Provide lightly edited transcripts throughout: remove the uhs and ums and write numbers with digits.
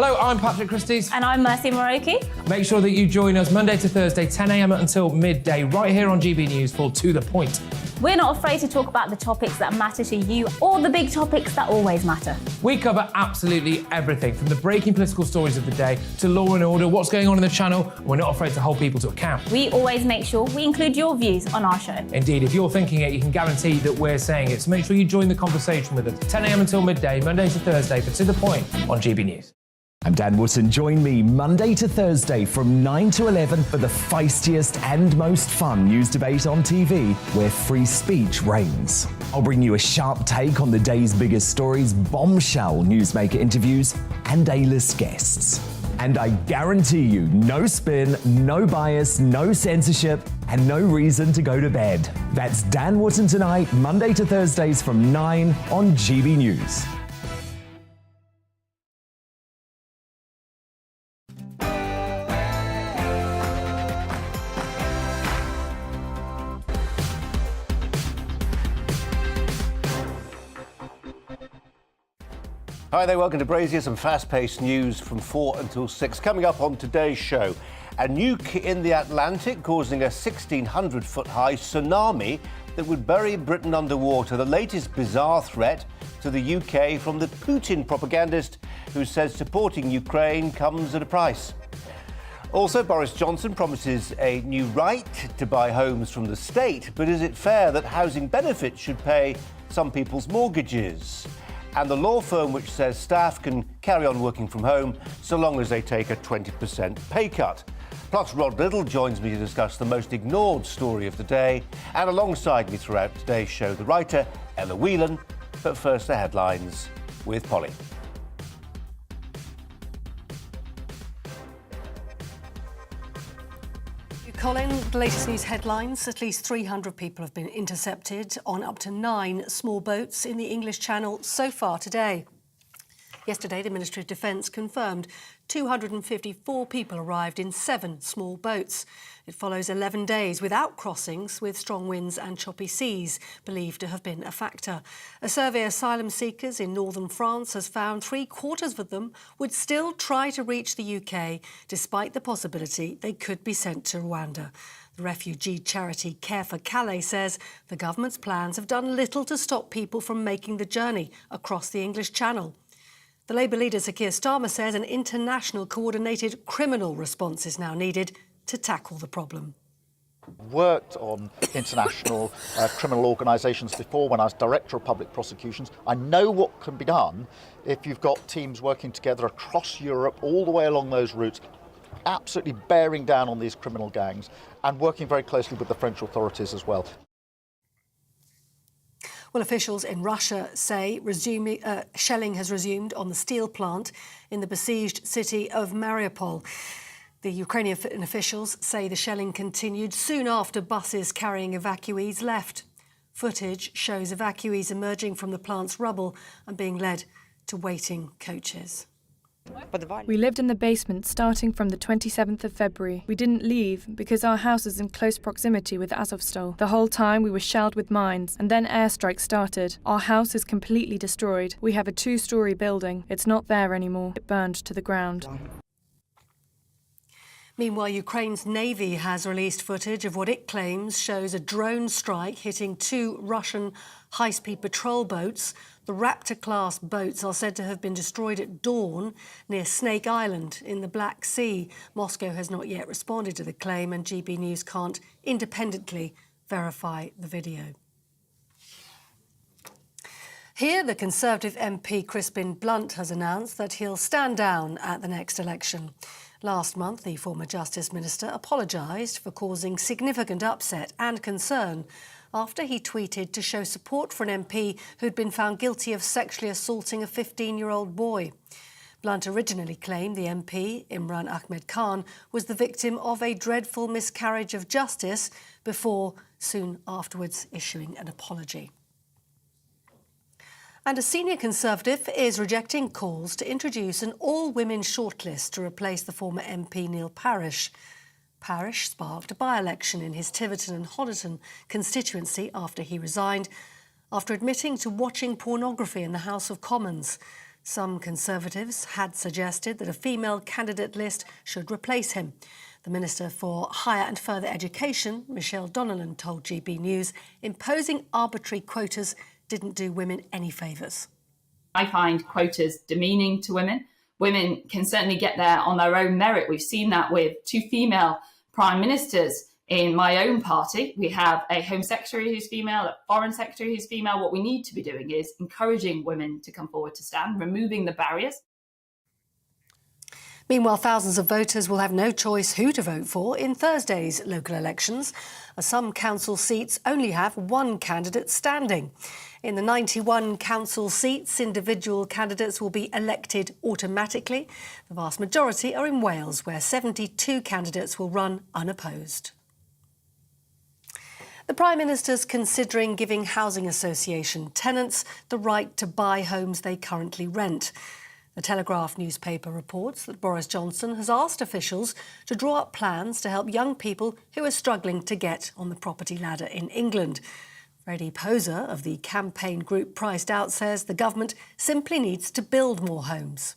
Hello, I'm Patrick Christie's. And I'm Mercy Moroki. Make sure that you join us Monday to Thursday, 10 a.m. until midday, right here on GB News for To The Point. We're not afraid to talk about the topics that matter to you or the big topics that always matter. We cover absolutely everything, from the breaking political stories of the day to law and order, what's going on in the channel. We're not afraid to hold people to account. We always make sure we include your views on our show. Indeed, if you're thinking it, you can guarantee that we're saying it. So make sure you join the conversation with us, 10 a.m. until midday, Monday to Thursday, for To The Point on GB News. I'm Dan Wootton. Join me Monday to Thursday from 9 to 11 for the feistiest and most fun news debate on TV, where free speech reigns. I'll bring you a sharp take on the day's biggest stories, bombshell newsmaker interviews, and A-list guests. And I guarantee you, no spin, no bias, no censorship, and no reason to go to bed. That's Dan Wootton tonight, Monday to Thursdays from 9 on GB News. Hi there, welcome to Brazier. Some fast-paced news from 4 until 6. Coming up on today's show, a nuke in the Atlantic causing a 1,600-foot-high tsunami that would bury Britain underwater. The latest bizarre threat to the UK from the Putin propagandist who says supporting Ukraine comes at a price. Also, Boris Johnson promises a new right to buy homes from the state, but is it fair that housing benefits should pay some people's mortgages? And the law firm which says staff can carry on working from home so long as they take a 20% pay cut. Plus, Rod Little joins me to discuss the most ignored story of the day. And alongside me throughout today's show, the writer Ella Whelan. But first, the headlines with Polly. Colin, the latest news headlines. At least 300 people have been intercepted on up to 9 small boats in the English Channel so far today. Yesterday, the Ministry of Defence confirmed 254 people arrived in 7 small boats. It follows 11 days without crossings, with strong winds and choppy seas believed to have been a factor. A survey of asylum seekers in northern France has found 3/4 of them would still try to reach the UK, despite the possibility they could be sent to Rwanda. The refugee charity Care for Calais says the government's plans have done little to stop people from making the journey across the English Channel. The Labour leader Sir Keir Starmer says an international coordinated criminal response is now needed to tackle the problem. Worked on international criminal organisations before when I was Director of Public Prosecutions. I know what can be done if you've got teams working together across Europe all the way along those routes, absolutely bearing down on these criminal gangs and working very closely with the French authorities as well. Well, officials in Russia say shelling has resumed on the steel plant in the besieged city of Mariupol. The Ukrainian officials say the shelling continued soon after buses carrying evacuees left. Footage shows evacuees emerging from the plant's rubble and being led to waiting coaches. We lived in the basement starting from the 27th of February. We didn't leave because our house is in close proximity with Azovstal. The whole time we were shelled with mines, and then airstrikes started. Our house is completely destroyed. We have a 2-story building. It's not there anymore. It burned to the ground. Meanwhile, Ukraine's Navy has released footage of what it claims shows a drone strike hitting 2 Russian high-speed patrol boats. The Raptor-class boats are said to have been destroyed at dawn near Snake Island in the Black Sea. Moscow has not yet responded to the claim, and GB News can't independently verify the video. Here, the Conservative MP Crispin Blunt has announced that he'll stand down at the next election. Last month, the former Justice Minister apologised for causing significant upset and concern after he tweeted to show support for an MP who'd been found guilty of sexually assaulting a 15-year-old boy. Blunt originally claimed the MP, Imran Ahmed Khan, was the victim of a dreadful miscarriage of justice before soon afterwards issuing an apology. And a senior Conservative is rejecting calls to introduce an all-women shortlist to replace the former MP Neil Parish. Parish sparked a by-election in his Tiverton and Honiton constituency after he resigned, after admitting to watching pornography in the House of Commons. Some Conservatives had suggested that a female candidate list should replace him. The Minister for Higher and Further Education, Michelle Donnellan, told GB News imposing arbitrary quotas didn't do women any favours. I find quotas demeaning to women. Women can certainly get there on their own merit. We've seen that with 2 female prime ministers in my own party. We have a Home Secretary who's female, a Foreign Secretary who's female. What we need to be doing is encouraging women to come forward to stand, removing the barriers. Meanwhile, thousands of voters will have no choice who to vote for in Thursday's local elections, as some council seats only have one candidate standing. In the 91 council seats, individual candidates will be elected automatically. The vast majority are in Wales, where 72 candidates will run unopposed. The Prime Minister's considering giving housing association tenants the right to buy homes they currently rent. The Telegraph newspaper reports that Boris Johnson has asked officials to draw up plans to help young people who are struggling to get on the property ladder in England. Freddie Poser of the campaign group Priced Out says the government simply needs to build more homes.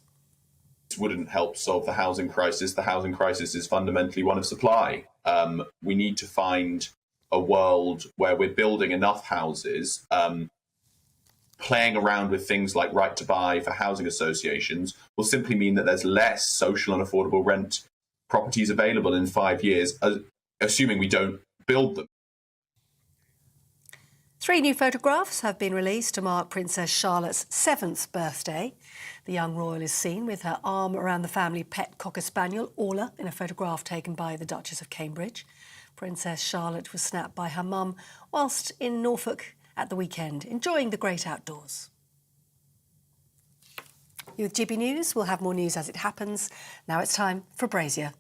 This wouldn't help solve the housing crisis. The housing crisis is fundamentally one of supply. We need to find a world where we're building enough houses. Playing around with things like right to buy for housing associations will simply mean that there's less social and affordable rent properties available in 5 years, assuming we don't build them. 3 new photographs have been released to mark Princess Charlotte's 7th birthday. The young royal is seen with her arm around the family pet cocker spaniel, Orla, in a photograph taken by the Duchess of Cambridge. Princess Charlotte was snapped by her mum whilst in Norfolk at the weekend, enjoying the great outdoors. You with GB News, we'll have more news as it happens. Now it's time for Brazier.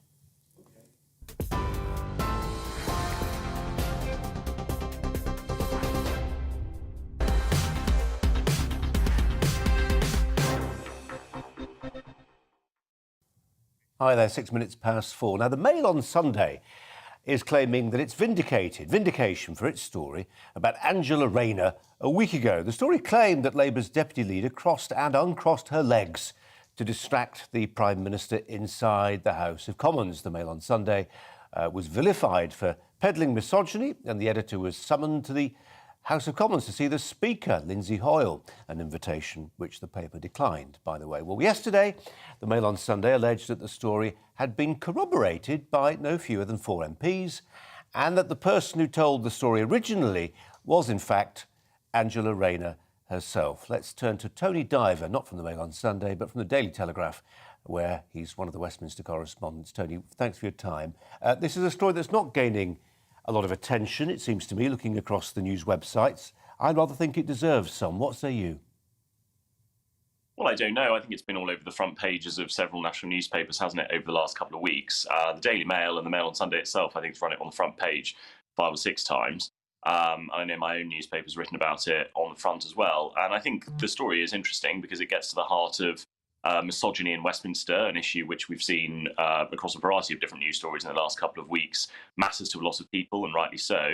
Hi there, 6 minutes past 4. Now, the Mail on Sunday is claiming that it's vindication for its story about Angela Rayner a week ago. The story claimed that Labour's deputy leader crossed and uncrossed her legs to distract the Prime Minister inside the House of Commons. The Mail on Sunday was vilified for peddling misogyny, and the editor was summoned to the House of Commons to see the Speaker, Lindsay Hoyle, an invitation which the paper declined, by the way. Well, yesterday, the Mail on Sunday alleged that the story had been corroborated by no fewer than 4 MPs, and that the person who told the story originally was, in fact, Angela Rayner herself. Let's turn to Tony Diver, not from the Mail on Sunday, but from the Daily Telegraph, where he's one of the Westminster correspondents. Tony, thanks for your time. This is a story that's not gaining a lot of attention, it seems to me, looking across the news websites. I'd rather think it deserves some. What say you? Well, I don't know. I think it's been all over the front pages of several national newspapers, hasn't it, over the last couple of weeks? The Daily Mail and the Mail on Sunday itself, I think, has run it on the front page 5 or 6 times. I know my own newspaper's written about it on the front as well. And I think the story is interesting because it gets to the heart of misogyny in Westminster, an issue which we've seen across a variety of different news stories in the last couple of weeks, matters to a lot of people, and rightly so.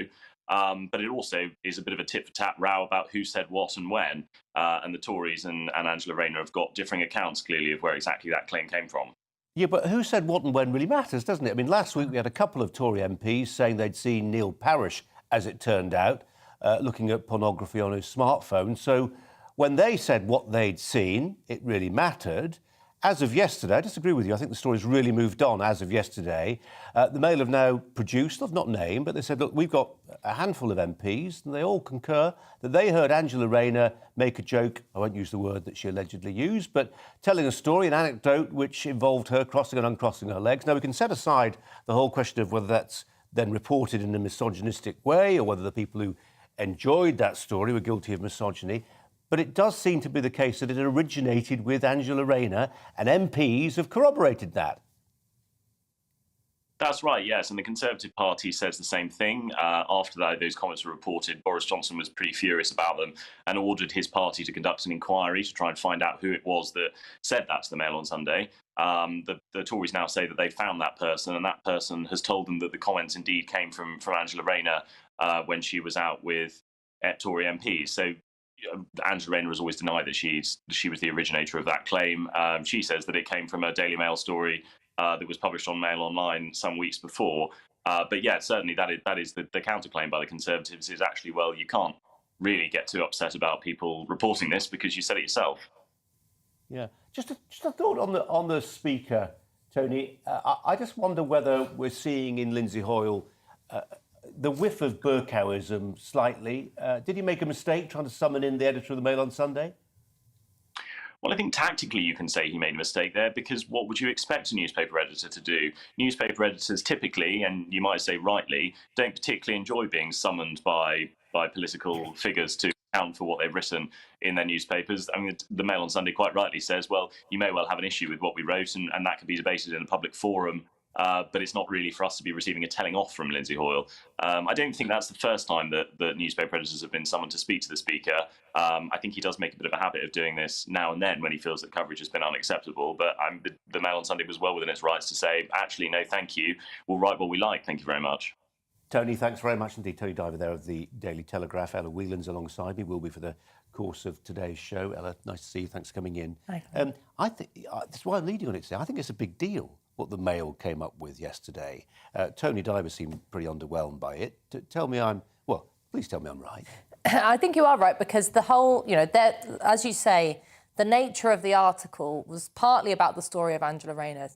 But it also is a bit of a tit-for-tat row about who said what and when. And the Tories and Angela Rayner have got differing accounts, clearly, of where exactly that claim came from. Yeah, but who said what and when really matters, doesn't it? I mean, last week we had a couple of Tory MPs saying they'd seen Neil Parish, as it turned out, looking at pornography on his smartphone. So when they said what they'd seen, it really mattered. As of yesterday, I disagree with you. I think the story's really moved on as of yesterday. The Mail have now produced, not named, but they said, look, we've got a handful of MPs, and they all concur that they heard Angela Rayner make a joke, I won't use the word that she allegedly used, but telling a story, an anecdote which involved her crossing and uncrossing her legs. Now, we can set aside the whole question of whether that's then reported in a misogynistic way or whether the people who enjoyed that story were guilty of misogyny. But it does seem to be the case that it originated with Angela Rayner, and MPs have corroborated that. That's right, yes, and the Conservative Party says the same thing. After those comments were reported, Boris Johnson was pretty furious about them and ordered his party to conduct an inquiry to try and find out who it was that said that to the Mail on Sunday. The Tories now say that they found that person, and that person has told them that the comments indeed came from Angela Rayner when she was out with Tory MPs. So Angela Rayner has always denied that she was the originator of that claim. She says that it came from a Daily Mail story that was published on Mail Online some weeks before. But yeah, certainly that is the counterclaim by the Conservatives is actually, well, you can't really get too upset about people reporting this because you said it yourself. Yeah, just a thought on the speaker, Tony. I just wonder whether we're seeing in Lindsay Hoyle the whiff of Burkowism slightly. Did he make a mistake trying to summon in the editor of the Mail on Sunday? Well, I think tactically you can say he made a mistake there, because what would you expect a newspaper editor to do? Newspaper editors typically, and you might say rightly, don't particularly enjoy being summoned by political figures to account for what they've written in their newspapers. I mean, the Mail on Sunday quite rightly says, well, you may well have an issue with what we wrote, and that can be debated in a public forum. But it's not really for us to be receiving a telling off from Lindsay Hoyle. I don't think that's the first time that newspaper editors have been summoned to speak to the Speaker. I think he does make a bit of a habit of doing this now and then when he feels that coverage has been unacceptable. But the Mail on Sunday was well within its rights to say, actually, no, thank you. We'll write what we like. Thank you very much. Tony, thanks very much indeed. Tony Diver there of the Daily Telegraph. Ella Whelan's alongside me, will be for the course of today's show. Ella, nice to see you. Thanks for coming in. I think that's why I'm leading on it today. I think it's a big deal what the Mail came up with yesterday. Tony Diver seemed pretty underwhelmed by it. Please tell me I'm right. I think you are right, because the whole, as you say, the nature of the article was partly about the story of Angela Rayner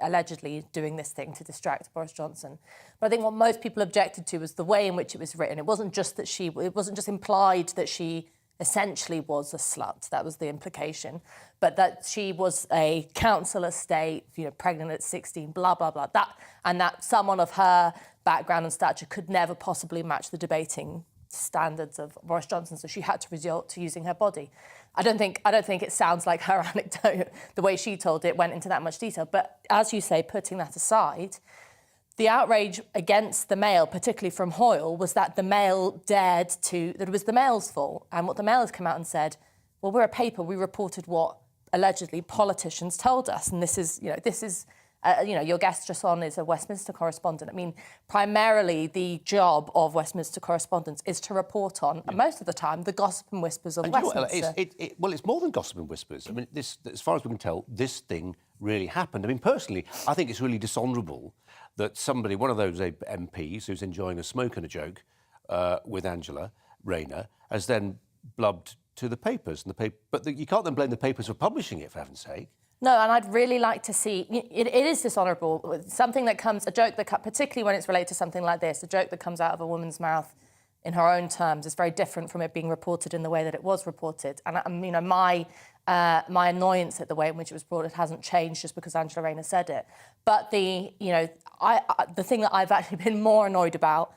allegedly doing this thing to distract Boris Johnson. But I think what most people objected to was the way in which it was written. It wasn't just implied that she essentially was a slut. That was the implication. But that she was a councillor state, pregnant at 16, blah, blah, blah. That someone of her background and stature could never possibly match the debating standards of Boris Johnson, so she had to resort to using her body. I don't think it sounds like her anecdote, the way she told it, went into that much detail. But as you say, putting that aside, the outrage against the Mail, particularly from Hoyle, was that the Mail that it was the Mail's fault. And what the Mail has come out and said, well, we're a paper, we reported what allegedly politicians told us. And this is your guest just on is a Westminster correspondent. I mean, primarily the job of Westminster correspondents is to report on, and most of the time, the gossip and whispers of Westminster. It's more than gossip and whispers. I mean, as far as we can tell, this thing really happened. I mean, personally, I think it's really dishonourable that somebody, one of those MPs who's enjoying a smoke and a joke with Angela Rayner, has then blubbed to the papers. But you can't then blame the papers for publishing it, for heaven's sake. No, and I'd really like to see, it is dishonourable, something that comes, a joke that, particularly when it's related to something like this, a joke that comes out of a woman's mouth in her own terms is very different from it being reported in the way that it was reported. And my annoyance at the way in which it was reported hasn't changed just because Angela Rayner said it. But the thing that I've actually been more annoyed about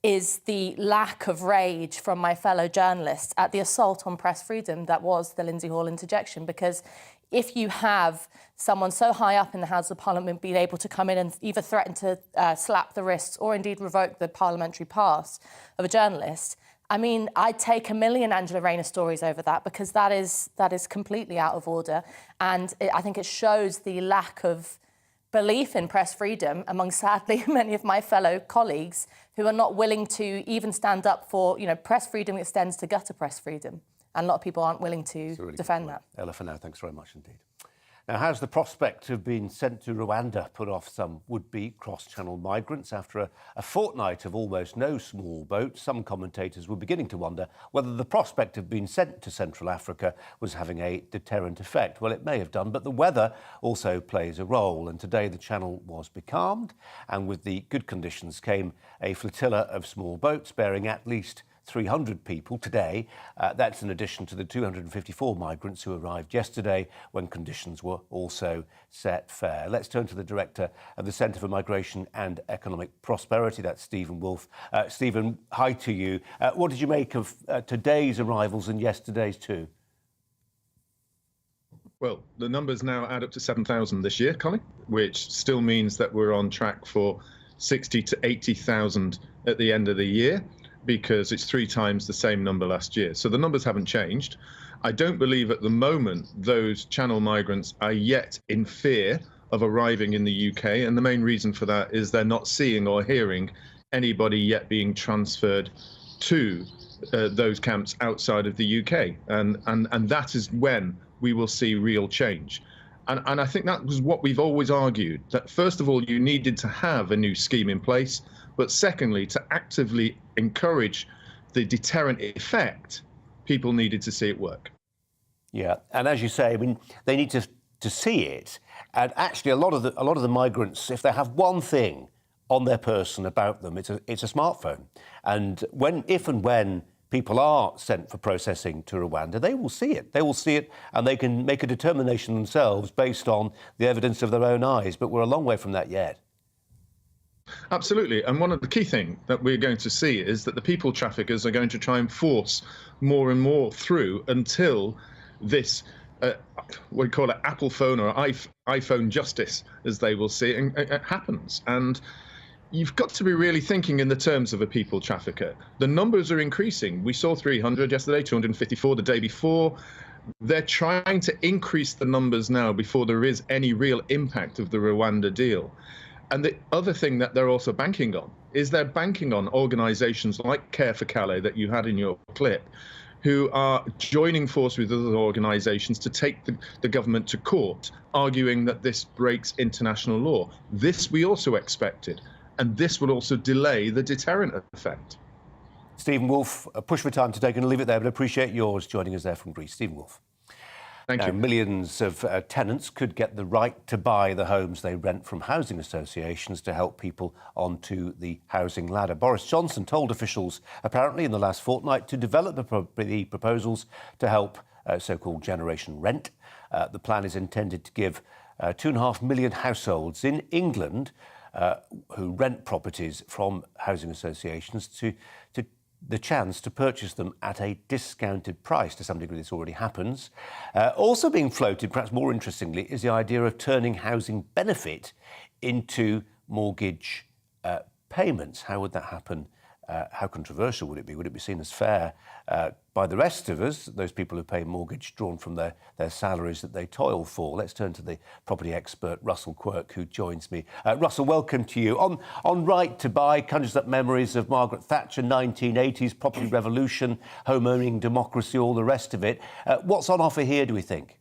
is the lack of rage from my fellow journalists at the assault on press freedom that was the Lindsay Hoyle interjection. Because if you have someone so high up in the House of Parliament being able to come in and either threaten to slap the wrists or indeed revoke the parliamentary pass of a journalist, I mean, I'd take a million Angela Rayner stories over that, because that is completely out of order. And I think it shows the lack of belief in press freedom among, sadly, many of my fellow colleagues who are not willing to even stand up for, press freedom extends to gutter press freedom. And a lot of people aren't willing to defend that. Ella, for now, thanks very much indeed. Now, has the prospect of being sent to Rwanda put off some would-be cross-channel migrants? After a fortnight of almost no small boats, some commentators were beginning to wonder whether the prospect of being sent to Central Africa was having a deterrent effect. Well, it may have done, but the weather also plays a role. And today the channel was becalmed, and with the good conditions came a flotilla of small boats bearing at least 300 people today. That's in addition to the 254 migrants who arrived yesterday when conditions were also set fair. Let's turn to the director of the Centre for Migration and Economic Prosperity, that's Stephen Wolfe. Stephen, hi to you. What did you make of today's arrivals and yesterday's too? Well, the numbers now add up to 7,000 this year, Colin, which still means that we're on track for 60 to 80,000 at the end of the year, because it's 3 times the same number last year. So the numbers haven't changed. I don't believe at the moment those channel migrants are yet in fear of arriving in the UK. And the main reason for that is they're not seeing or hearing anybody yet being transferred to those camps outside of the UK, and that is when we will see real change. And I think that was what we've always argued, that first of all, you needed to have a new scheme in place, but secondly, to actively encourage the deterrent effect, people needed to see it work. Yeah, and as you say, I mean, they need to see it. And actually, a lot of the migrants, if they have one thing on their person about them, it's a smartphone. And if and when people are sent for processing to Rwanda, they will see it. They will see it, and they can make a determination themselves based on the evidence of their own eyes. But we're a long way from that yet. Absolutely. And one of the key things that we're going to see is that the people traffickers are going to try and force more and more through until this, we call it Apple phone or iPhone justice, as they will see it happens. And you've got to be really thinking in the terms of a people trafficker. The numbers are increasing. We saw 300 yesterday, 254 the day before. They're trying to increase the numbers now before there is any real impact of the Rwanda deal. And the other thing that they're also banking on is they're banking on organisations like Care for Calais that you had in your clip, who are joining force with other organisations to take the government to court, arguing that this breaks international law. This we also expected. And this will also delay the deterrent effect. Stephen Wolfe, a push for time today. Going to leave it there, but appreciate yours joining us there from Greece. Stephen Wolfe. Thank you. Millions of tenants could get the right to buy the homes they rent from housing associations to help people onto the housing ladder. Boris Johnson told officials, apparently in the last fortnight, to develop the proposals to help so-called generation rent. The plan is intended to give 2.5 million households in England who rent properties from housing associations to the chance to purchase them at a discounted price. To some degree, this already happens. Also being floated, perhaps more interestingly, is the idea of turning housing benefit into mortgage payments. How would that happen? How controversial would it be? Would it be seen as fair by the rest of us, those people who pay mortgage drawn from their salaries that they toil for? Let's turn to the property expert, Russell Quirk, who joins me. Russell, welcome to you. On right to buy, conjures up memories of Margaret Thatcher, 1980s, property revolution, home owning democracy, all the rest of it. What's on offer here, do we think?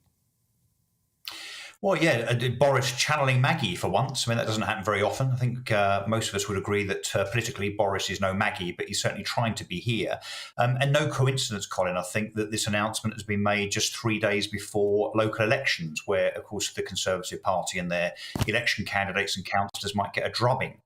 Well, yeah, Boris channeling Maggie for once. I mean, that doesn't happen very often. I think most of us would agree that politically Boris is no Maggie, but he's certainly trying to be here. And no coincidence, Colin, I think that this announcement has been made just 3 days before local elections, where, of course, the Conservative Party and their election candidates and councillors might get a drubbing.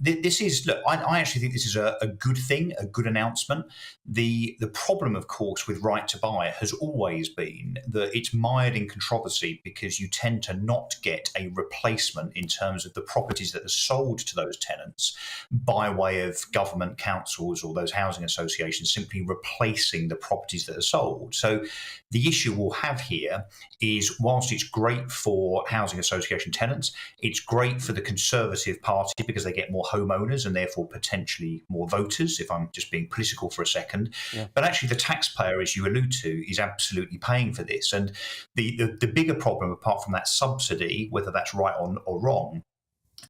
This is, look, I actually think this is a good thing, a good announcement. The problem, of course, with Right to Buy has always been that it's mired in controversy because you tend to not get a replacement in terms of the properties that are sold to those tenants by way of government, councils or those housing associations simply replacing the properties that are sold. So the issue we'll have here is, whilst it's great for housing association tenants, it's great for the Conservative Party because they get more homeowners and therefore potentially more voters, if I'm just being political for a second. Yeah. But actually the taxpayer, as you allude to, is absolutely paying for this. And the bigger problem, apart from that subsidy, whether that's right or wrong,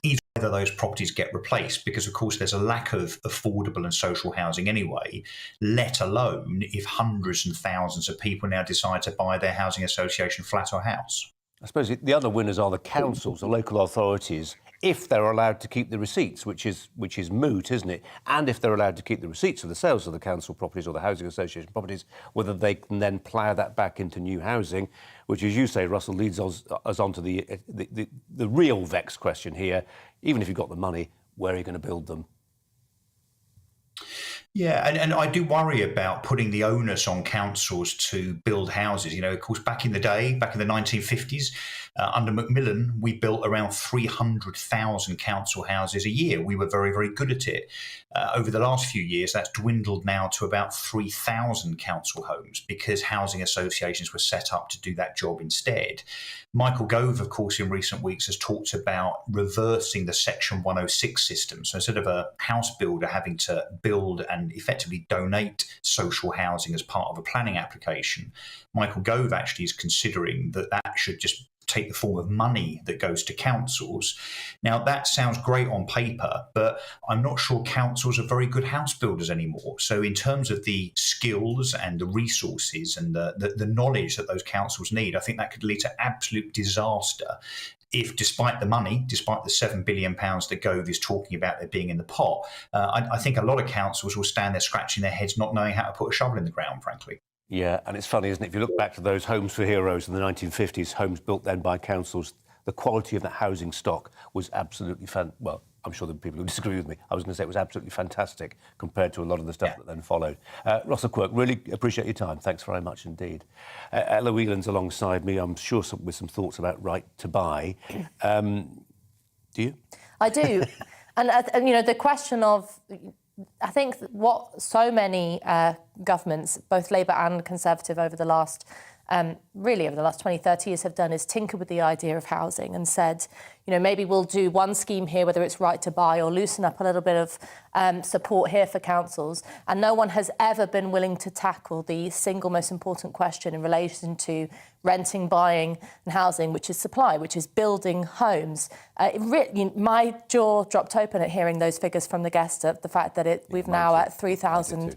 is whether those properties get replaced, because of course there's a lack of affordable and social housing anyway, let alone if hundreds and thousands of people now decide to buy their housing association flat or house. I suppose the other winners are the councils, the local authorities, if they're allowed to keep the receipts, which is moot, isn't it? And if they're allowed to keep the receipts of the sales of the council properties or the housing association properties, whether they can then plough that back into new housing, which, as you say, Russell, leads us on to the real vexed question here. Even if you've got the money, where are you going to build them? Yeah, and I do worry about putting the onus on councils to build houses. You know, of course, back in the day, back in the 1950s, under Macmillan, we built around 300,000 council houses a year. We were very, very good at it. Over the last few years, that's dwindled now to about 3,000 council homes because housing associations were set up to do that job instead. Michael Gove, of course, in recent weeks has talked about reversing the Section 106 system. So instead of a house builder having to build and can effectively donate social housing as part of a planning application. Michael Gove actually is considering that should just take the form of money that goes to councils. Now, that sounds great on paper, but I'm not sure councils are very good house builders anymore. So in terms of the skills and the resources and the knowledge that those councils need, I think that could lead to absolute disaster if, despite the money, despite the £7 billion that Gove is talking about there being in the pot, I think a lot of councils will stand there scratching their heads not knowing how to put a shovel in the ground, frankly. Yeah, and it's funny, isn't it? If you look back to those homes for heroes in the 1950s, homes built then by councils, the quality of the housing stock was absolutely well, I'm sure there are people who disagree with me. I was going to say it was absolutely fantastic compared to a lot of the stuff that then followed. Ross Quirk, really appreciate your time. Thanks very much indeed. Ella Whelan's alongside me, I'm sure with some thoughts about right to buy. Do you? I do. and, the question of... I think what so many governments, both Labour and Conservative, over the last 20, 30 years have done is tinker with the idea of housing and said, maybe we'll do one scheme here, whether it's right to buy, or loosen up a little bit of support here for councils. And no one has ever been willing to tackle the single most important question in relation to renting, buying and housing, which is supply, which is building homes. My jaw dropped open at hearing those figures from the guest, of the fact that we've now at 3,000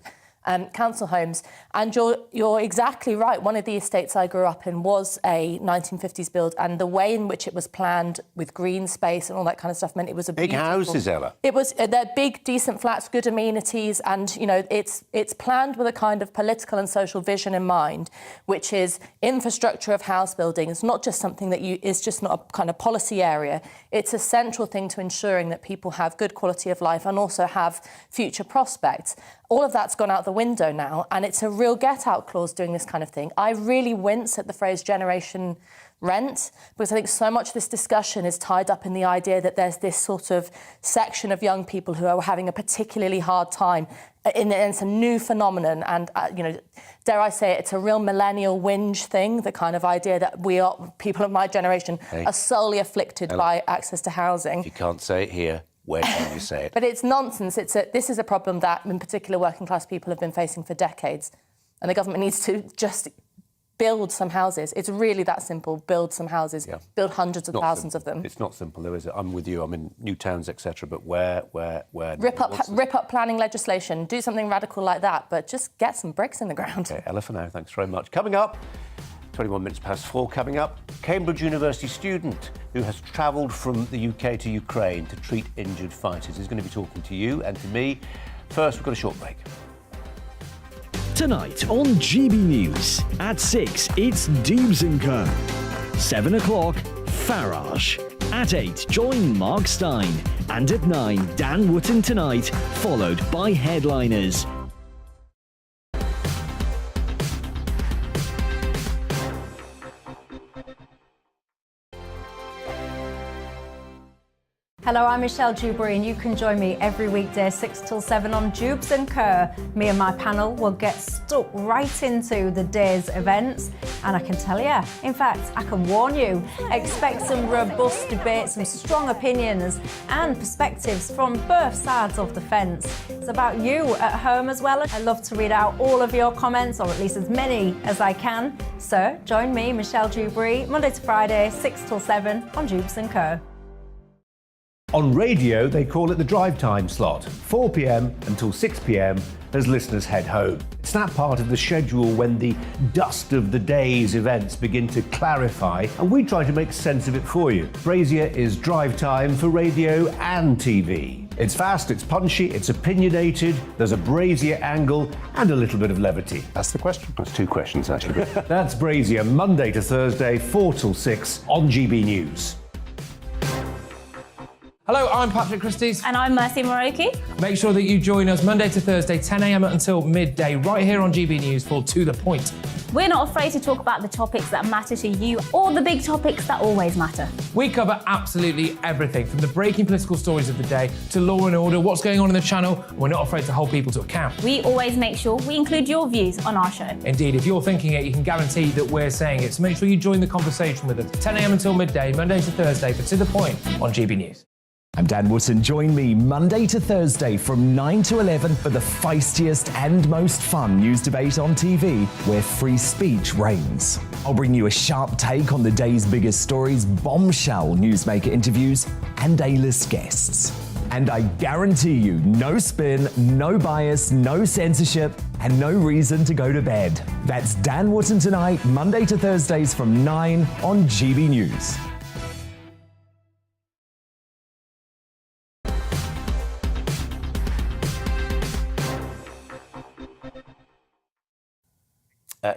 council homes. And you're exactly right. One of the estates I grew up in was a 1950s build, and the way in which it was planned with green space and all that kind of stuff meant it was a big houses, Ella. It was they're big, decent flats, good amenities, and it's planned with a kind of political and social vision in mind, which is infrastructure of house building. It's not just something that is just not a kind of policy area. It's a central thing to ensuring that people have good quality of life and also have future prospects. All of that's gone out the window now, and it's a real get-out clause doing this kind of thing. I really wince at the phrase generation rent, because I think so much of this discussion is tied up in the idea that there's this sort of section of young people who are having a particularly hard time. It's a new phenomenon, and, dare I say it, it's a real millennial whinge thing, the kind of idea that people of my generation, are solely afflicted by access to housing. If you can't say it here, where can you say it? But it's nonsense. This is a problem that, in particular, working class people have been facing for decades. And the government needs to just build some houses. It's really that simple. Build some houses. Yeah. Build hundreds of thousands of them. It's not simple, though, is it? I'm with you. I'm in new towns, etc. But where? Rip up planning legislation. Do something radical like that. But just get some bricks in the ground. Okay, Ella, for now. Thanks very much. Coming up, 21 minutes past 4. Coming up, Cambridge University student who has travelled from the UK to Ukraine to treat injured fighters is going to be talking to you and to me. First, we've got a short break. Tonight on GB News. At 6, it's Dubes & Co. 7 o'clock, Farage. At 8, join Mark Stein. And at 9, Dan Wootton Tonight, followed by Headliners. Hello, I'm Michelle Dewberry, and you can join me every weekday 6 till 7 on Dubes & Kerr. Me and my panel will get stuck right into the day's events, and I can tell you, in fact, I can warn you, expect some robust debate, some strong opinions and perspectives from both sides of the fence. It's about you at home as well. I love to read out all of your comments, or at least as many as I can. So join me, Michelle Dewberry, Monday to Friday, 6 till 7 on Dubes & Kerr. On radio, they call it the drive time slot, 4 p.m. until 6 p.m. as listeners head home. It's that part of the schedule when the dust of the day's events begin to clarify, and we try to make sense of it for you. Brazier is drive time for radio and TV. It's fast, it's punchy, it's opinionated, there's a Brazier angle and a little bit of levity. That's the question. That's two questions, actually. That's Brazier, Monday to Thursday, 4 till 6 on GB News. Hello, I'm Patrick Christie's. And I'm Mercy Moroki. Make sure that you join us Monday to Thursday, 10 a.m. until midday, right here on GB News for To The Point. We're not afraid to talk about the topics that matter to you, or the big topics that always matter. We cover absolutely everything, from the breaking political stories of the day to law and order, what's going on in the channel. We're not afraid to hold people to account. We always make sure we include your views on our show. Indeed, if you're thinking it, you can guarantee that we're saying it. So make sure you join the conversation with us, 10 a.m. until midday, Monday to Thursday, for To The Point on GB News. I'm Dan Wootton. Join me Monday to Thursday from 9 to 11 for the feistiest and most fun news debate on TV, where free speech reigns. I'll bring you a sharp take on the day's biggest stories, bombshell newsmaker interviews, and A-list guests. And I guarantee you, no spin, no bias, no censorship, and no reason to go to bed. That's Dan Wootton Tonight, Monday to Thursdays from 9 on GB News.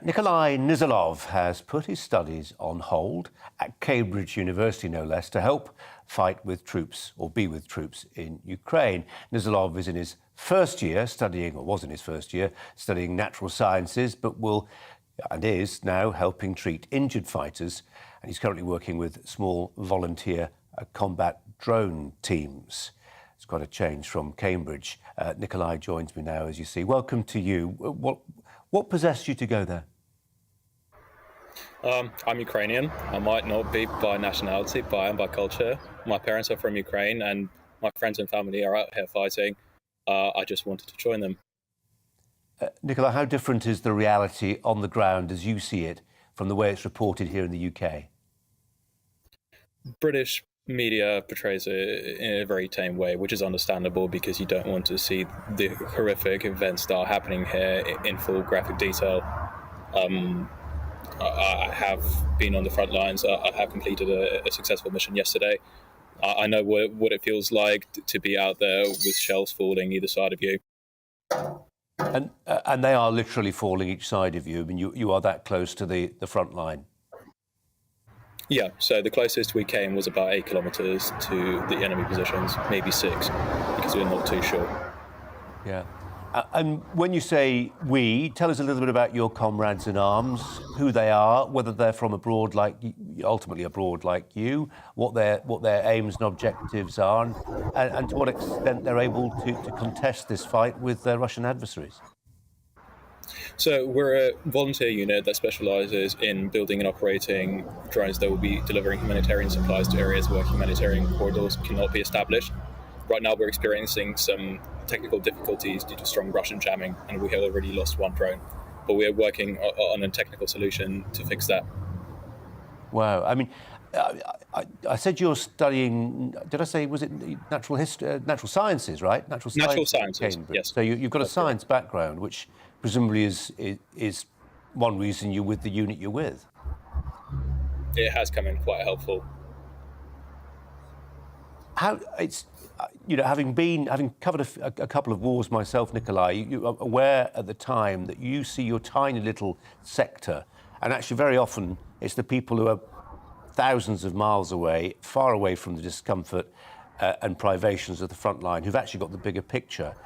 Nikolai Nizolov has put his studies on hold at Cambridge University, no less, to help fight with troops or be with troops in Ukraine. Nizolov is in his first year studying, or was in his first year, studying natural sciences, but is now helping treat injured fighters. And he's currently working with small volunteer combat drone teams. It's quite a change from Cambridge. Nikolai joins me now, as you see. Welcome to you. What possessed you to go there? I'm Ukrainian. I might not be by nationality, but I am by culture. My parents are from Ukraine and my friends and family are out here fighting. I just wanted to join them. Nicola, how different is the reality on the ground as you see it from the way it's reported here in the UK? British media portrays it in a very tame way, which is understandable because you don't want to see the horrific events that are happening here in full graphic detail. I have been on the front lines. I have completed a successful mission yesterday. I know what it feels like to be out there with shells falling either side of you. And they are literally falling each side of you. I mean, you are that close to the front line. Yeah, so the closest we came was about 8 kilometres to the enemy positions, maybe 6, because we're not too sure. Yeah. And when you say we, tell us a little bit about your comrades in arms, who they are, whether they're from abroad, ultimately abroad like you, what their aims and objectives are, and to what extent they're able to contest this fight with their Russian adversaries. So we're a volunteer unit that specialises in building and operating drones that will be delivering humanitarian supplies to areas where humanitarian corridors cannot be established. Right now we're experiencing some technical difficulties due to strong Russian jamming, and we have already lost one drone. But we are working on a technical solution to fix that. Wow. I mean, I said you're studying, did I say, was it natural sciences, right? Natural sciences, yes. So you've got a science background, which presumably is one reason you're with the unit you're with. It has come in quite helpful. Having covered a couple of wars myself, Nikolai, you are aware at the time that you see your tiny little sector, and actually very often it's the people who are thousands of miles away, far away from the discomfort and privations of the front line, who've actually got the bigger picture.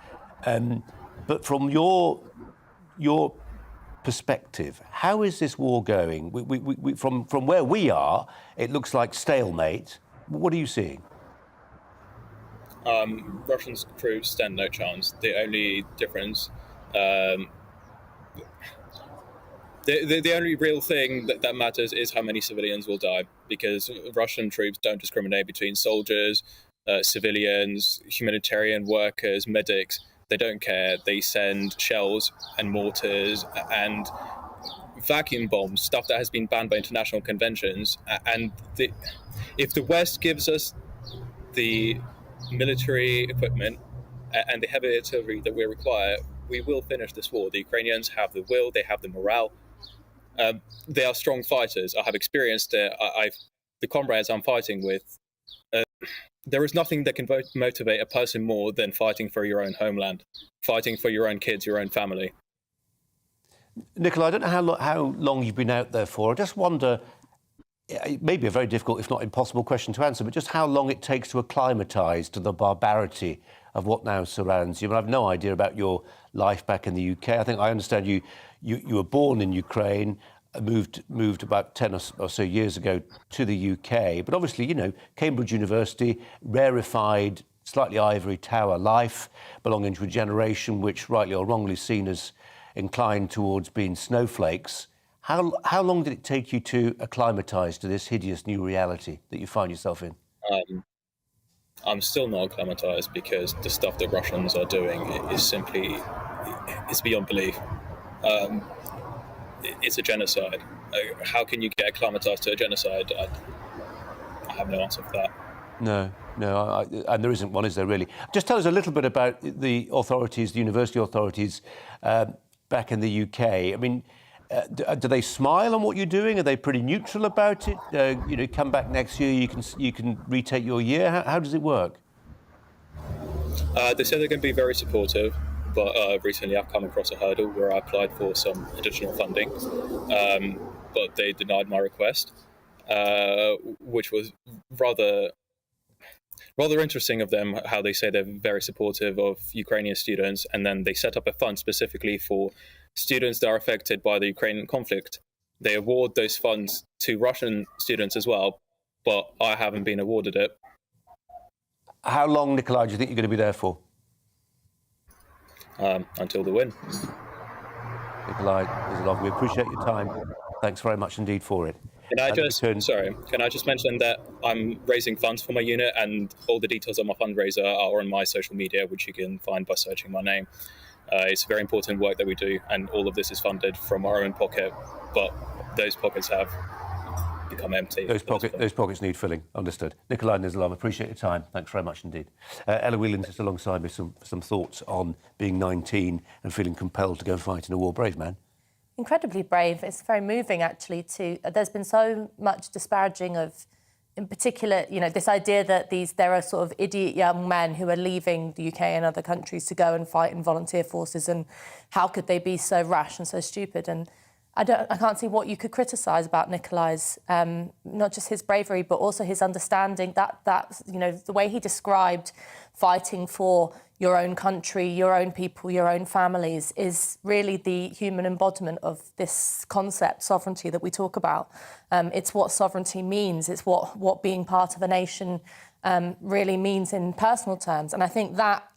But from your perspective, how is this war going? From where we are, it looks like stalemate. What are you seeing? Russian troops stand no chance. The only difference, the only real thing that matters is how many civilians will die, because Russian troops don't discriminate between soldiers, civilians, humanitarian workers, medics. They don't care. They send shells and mortars and vacuum bombs, stuff that has been banned by international conventions. And if the West gives us the military equipment and the heavy artillery that we require, we will finish this war. The Ukrainians have the will, they have the morale. They are strong fighters. I have experienced it. The comrades I'm fighting with, there is nothing that can motivate a person more than fighting for your own homeland, fighting for your own kids, your own family. Nicola, I don't know how long you've been out there for. I just wonder, it may be a very difficult, if not impossible question to answer, but just how long it takes to acclimatise to the barbarity of what now surrounds you. I have no idea about your life back in the UK. I think I understand you were born in Ukraine, moved about 10 or so years ago to the UK. But obviously, Cambridge University, rarefied, slightly ivory tower life, belonging to a generation which, rightly or wrongly, seen as inclined towards being snowflakes. How long did it take you to acclimatise to this hideous new reality that you find yourself in? I'm still not acclimatized because the stuff that Russians are doing is simply, it's beyond belief. It's a genocide. How can you get acclimatized to a genocide? I have no answer for that. No, and there isn't one, is there, really? Just tell us a little bit about the authorities, the university authorities back in the UK. I mean, do they smile on what you're doing? Are they pretty neutral about it? Come back next year, you can retake your year. How does it work? They said they're going to be very supportive, but recently I've come across a hurdle where I applied for some additional funding, but they denied my request, which was rather interesting of them, how they say they're very supportive of Ukrainian students, and then they set up a fund specifically for students that are affected by the Ukrainian conflict. They award those funds to Russian students as well, but I haven't been awarded it. How long, Nikolai, do you think you're going to be there for? Until the win. Nikolai Izilov, we appreciate your time. Thanks very much indeed for it. Can I just mention that I'm raising funds for my unit, and all the details on my fundraiser are on my social media, which you can find by searching my name. It's very important work that we do, and all of this is funded from our own pocket, but those pockets have become empty. Those pockets need filling. Understood. Nikolai Izilov, appreciate your time. Thanks very much indeed. Ella Whelan just alongside me, some thoughts on being 19 and feeling compelled to go and fight in a war. Brave man. Incredibly brave. It's very moving, actually. There's been so much disparaging of, in particular, this idea that there are sort of idiot young men who are leaving the UK and other countries to go and fight in volunteer forces, and how could they be so rash and so stupid? And I can't see what you could criticise about Nikolai's, not just his bravery, but also his understanding that the way he described fighting for your own country, your own people, your own families is really the human embodiment of this concept, sovereignty, that we talk about. It's what sovereignty means. It's what being part of a nation really means in personal terms. And I think that,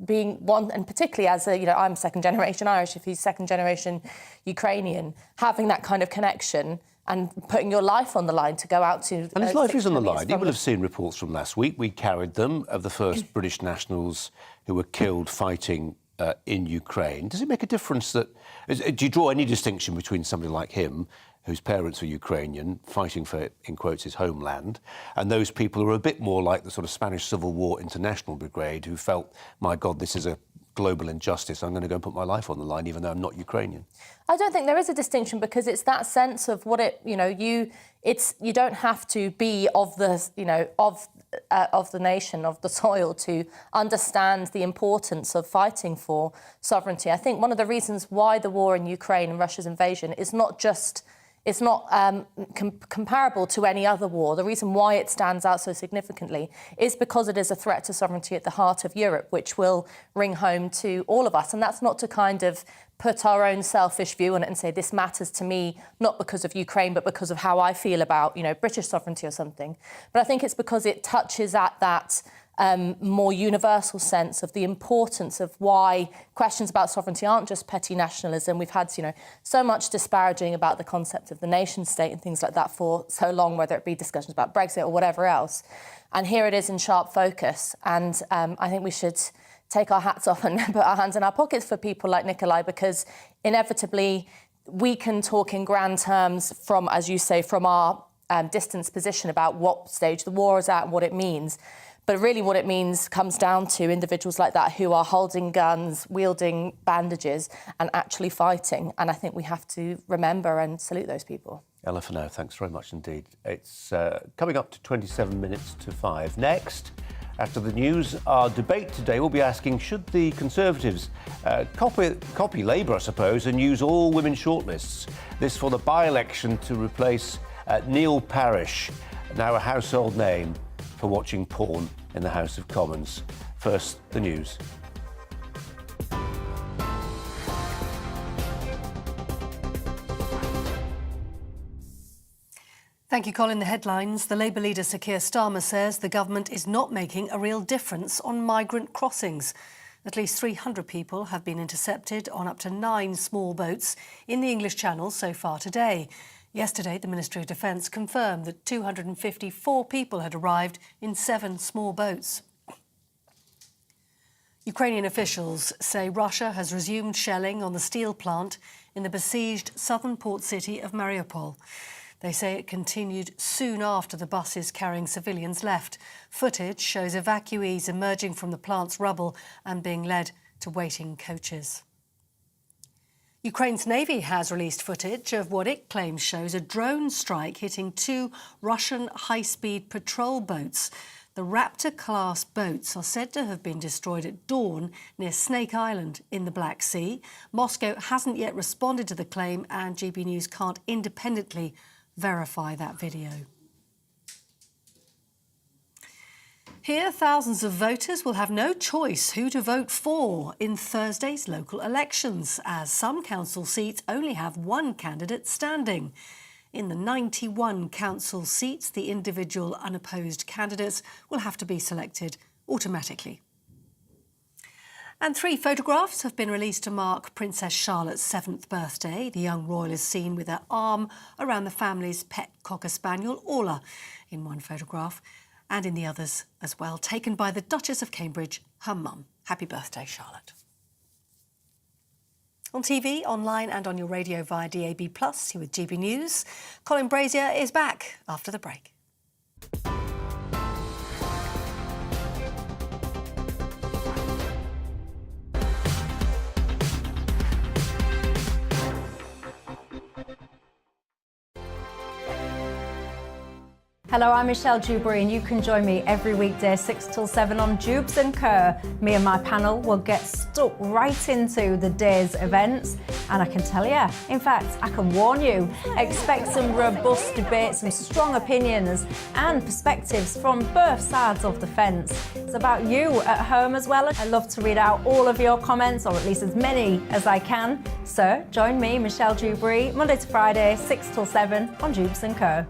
being one, and particularly as I'm second generation Irish, if he's second generation Ukrainian, having that kind of connection and putting your life on the line to go out to... And his life is on the line. You will have seen reports from last week. We carried them of the first British nationals who were killed fighting in Ukraine. Does it make a difference that... Do you draw any distinction between somebody like him, whose parents were Ukrainian, fighting for, in quotes, his homeland, and those people who are a bit more like the sort of Spanish Civil War International Brigade, who felt, my God, this is a global injustice, I'm going to go and put my life on the line, even though I'm not Ukrainian? I don't think there is a distinction, because it's that sense of what it, you don't have to be of the, of the nation, of the soil, to understand the importance of fighting for sovereignty. I think one of the reasons why the war in Ukraine and Russia's invasion is not just... It's not comparable to any other war. The reason why it stands out so significantly is because it is a threat to sovereignty at the heart of Europe, which will ring home to all of us. And that's not to kind of put our own selfish view on it and say, this matters to me, not because of Ukraine, but because of how I feel about, British sovereignty or something. But I think it's because it touches at that more universal sense of the importance of why questions about sovereignty aren't just petty nationalism. We've had, so much disparaging about the concept of the nation state and things like that for so long, whether it be discussions about Brexit or whatever else. And here it is in sharp focus. And I think we should take our hats off and put our hands in our pockets for people like Nikolai, because inevitably we can talk in grand terms from, as you say, from our distance position about what stage the war is at and what it means. But really what it means comes down to individuals like that who are holding guns, wielding bandages and actually fighting. And I think we have to remember and salute those people. Ella, for now, thanks very much indeed. It's coming up to 27 minutes to 5. Next, after the news, our debate today will be asking, should the Conservatives copy Labour, I suppose, and use all women shortlists? This for the by-election to replace Neil Parish, now a household name for watching porn in the House of Commons. First, the news. Thank you, Colin. The headlines. The Labour leader, Sir Keir Starmer, says the government is not making a real difference on migrant crossings. At least 300 people have been intercepted on up to 9 small boats in the English Channel so far today. Yesterday, the Ministry of Defence confirmed that 254 people had arrived in 7 small boats. Ukrainian officials say Russia has resumed shelling on the steel plant in the besieged southern port city of Mariupol. They say it continued soon after the buses carrying civilians left. Footage shows evacuees emerging from the plant's rubble and being led to waiting coaches. Ukraine's Navy has released footage of what it claims shows a drone strike hitting 2 Russian high-speed patrol boats. The Raptor-class boats are said to have been destroyed at dawn near Snake Island in the Black Sea. Moscow hasn't yet responded to the claim, and GB News can't independently verify that video. Here, thousands of voters will have no choice who to vote for in Thursday's local elections, as some council seats only have one candidate standing. In the 91 council seats, the individual unopposed candidates will have to be selected automatically. And 3 photographs have been released to mark Princess Charlotte's 7th birthday. The young royal is seen with her arm around the family's pet cocker spaniel, Orla, in one photograph, and in the others as well, taken by the Duchess of Cambridge, her mum. Happy birthday, Charlotte. On TV, online and on your radio via DAB+, here with GB News. Colin Brazier is back after the break. Hello, I'm Michelle Dewberry, and you can join me every weekday 6 till 7 on Jubes and Kerr. Me and my panel will get stuck right into the day's events, and I can tell you, in fact, I can warn you, expect some robust debates, some strong opinions and perspectives from both sides of the fence. It's about you at home as well. I love to read out all of your comments, or at least as many as I can. So join me, Michelle Dewberry, Monday to Friday, 6 till 7 on Jubes and Kerr.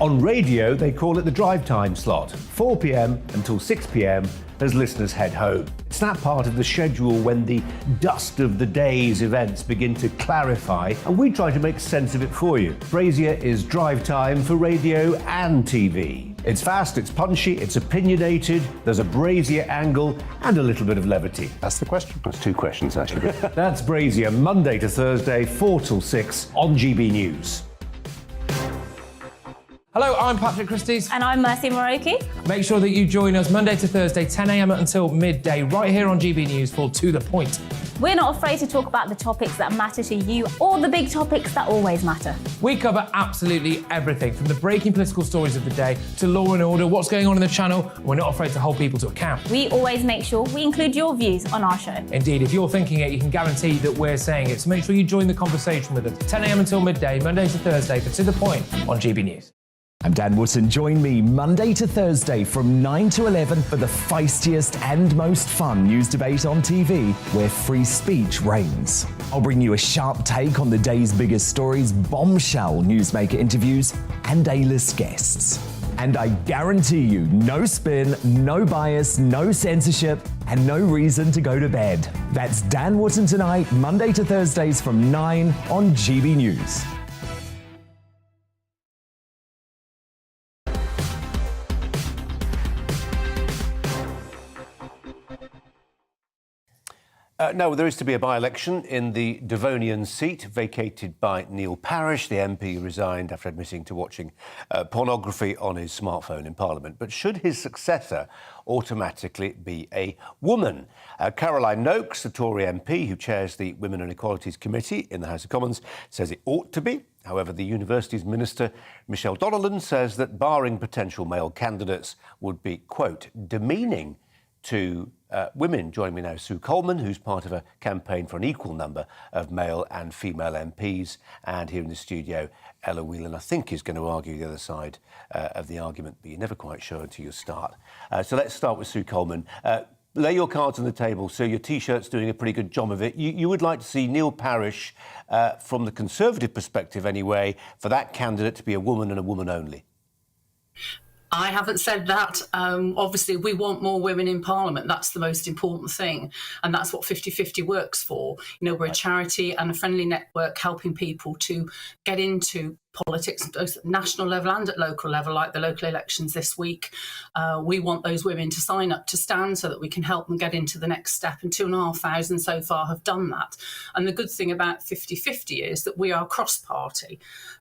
On radio, they call it the drive time slot, 4 p.m. until 6 p.m. as listeners head home. It's that part of the schedule when the dust of the day's events begin to clarify, and we try to make sense of it for you. Brazier is drive time for radio and TV. It's fast, it's punchy, it's opinionated, there's a Brazier angle and a little bit of levity. That's the question. That's 2 questions, actually. That's Brazier, Monday to Thursday, 4 till 6 on GB News. Hello, I'm Patrick Christie's. And I'm Mercy Moroki. Make sure that you join us Monday to Thursday, 10 a.m. until midday, right here on GB News for To The Point. We're not afraid to talk about the topics that matter to you or the big topics that always matter. We cover absolutely everything, from the breaking political stories of the day to law and order, what's going on in the channel. We're not afraid to hold people to account. We always make sure we include your views on our show. Indeed, if you're thinking it, you can guarantee that we're saying it. So make sure you join the conversation with us, 10 a.m. until midday, Monday to Thursday for To The Point on GB News. I'm Dan Wootton. Join me Monday to Thursday from 9 to 11 for the feistiest and most fun news debate on TV, where free speech reigns. I'll bring you a sharp take on the day's biggest stories, bombshell newsmaker interviews, and A-list guests. And I guarantee you, no spin, no bias, no censorship, and no reason to go to bed. That's Dan Wootton Tonight, Monday to Thursdays from 9 on GB News. No, there is to be a by-election in the Devonian seat vacated by Neil Parish. The MP resigned after admitting to watching pornography on his smartphone in Parliament. But should his successor automatically be a woman? Caroline Noakes, the Tory MP who chairs the Women and Equalities Committee in the House of Commons, says it ought to be. However, the University's Minister, Michelle Donnellan, says that barring potential male candidates would be, quote, demeaning to women. Joining me now, Sue Coleman, who's part of a campaign for an equal number of male and female MPs. And here in the studio, Ella Whelan, I think, is going to argue the other side of the argument, but you're never quite sure until you start. So let's start with Sue Coleman. Lay your cards on the table. So your T-shirt's doing a pretty good job of it. You would like to see Neil Parish, from the Conservative perspective anyway, for that candidate to be a woman and a woman only. I haven't said that. Obviously, we want more women in Parliament. That's the most important thing. And that's what 50-50 works for. You know, we're a charity and a friendly network helping people to get into politics, both at national level and at local level, like the local elections this week. We want those women to sign up to stand so that we can help them get into the next step. And 2,500 so far have done that. And the good thing about 50-50 is that we are cross-party.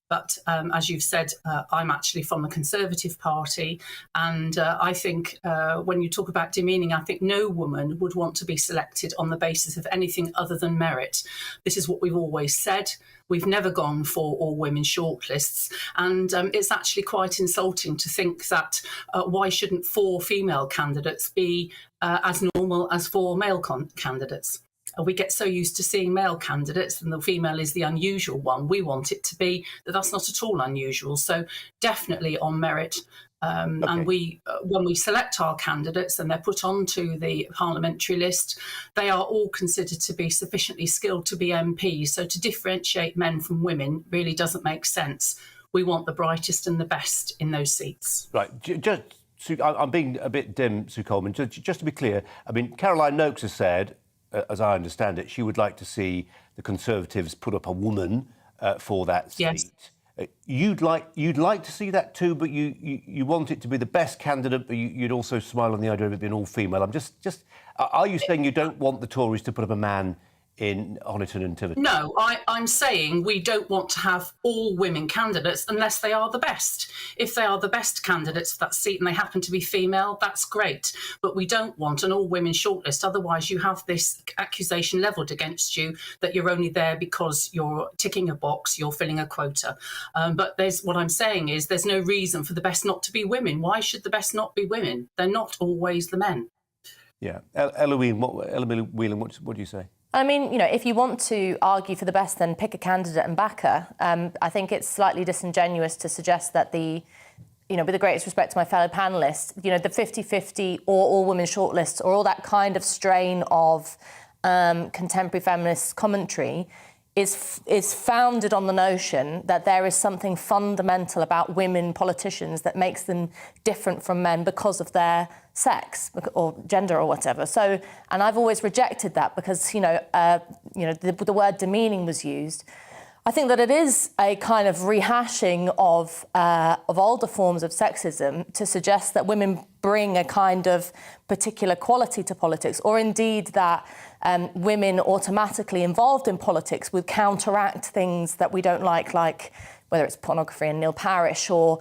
But as you've said, I'm actually from the Conservative Party. And I think when you talk about demeaning, I think no woman would want to be selected on the basis of anything other than merit. This is what we've always said. We've never gone for all women shortlists. And it's actually quite insulting to think that why shouldn't 4 female candidates be as normal as 4 male candidates? We get so used to seeing male candidates and the female is the unusual one. We want it to be that that's not at all unusual. So definitely on merit. And we, when we select our candidates and they're put onto the parliamentary list, they are all considered to be sufficiently skilled to be MPs. So to differentiate men from women really doesn't make sense. We want the brightest and the best in those seats. Right. Just, Sue, I'm being a bit dim, Sue Coleman. Just to be clear, I mean, Caroline Noakes has said, as I understand it, she would like to see the Conservatives put up a woman for that seat. Yes. You'd like to see that too, but you want it to be the best candidate, but you'd also smile on the idea of it being all female. I'm just are you saying you don't want the Tories to put up a man in Honiton and Tiverton? No, I'm saying we don't want to have all women candidates unless they are the best. If they are the best candidates for that seat and they happen to be female, that's great. But we don't want an all-women shortlist. Otherwise, you have this accusation levelled against you that you're only there because you're ticking a box, you're filling a quota. But what I'm saying is there's no reason for the best not to be women. Why should the best not be women? They're not always the men. Yeah. Eloise Whelan, what do you say? I mean, you know, if you want to argue for the best, then pick a candidate and back her. I think it's slightly disingenuous to suggest that with the greatest respect to my fellow panellists, the 50-50 or all-women shortlists or all that kind of strain of contemporary feminist commentary is founded on the notion that there is something fundamental about women politicians that makes them different from men because of their sex or gender or whatever. So, and I've always rejected that because, the word demeaning was used. I think that it is a kind of rehashing of older forms of sexism to suggest that women bring a kind of particular quality to politics, or indeed that women automatically involved in politics would counteract things that we don't like whether it's pornography and Neil Parish or,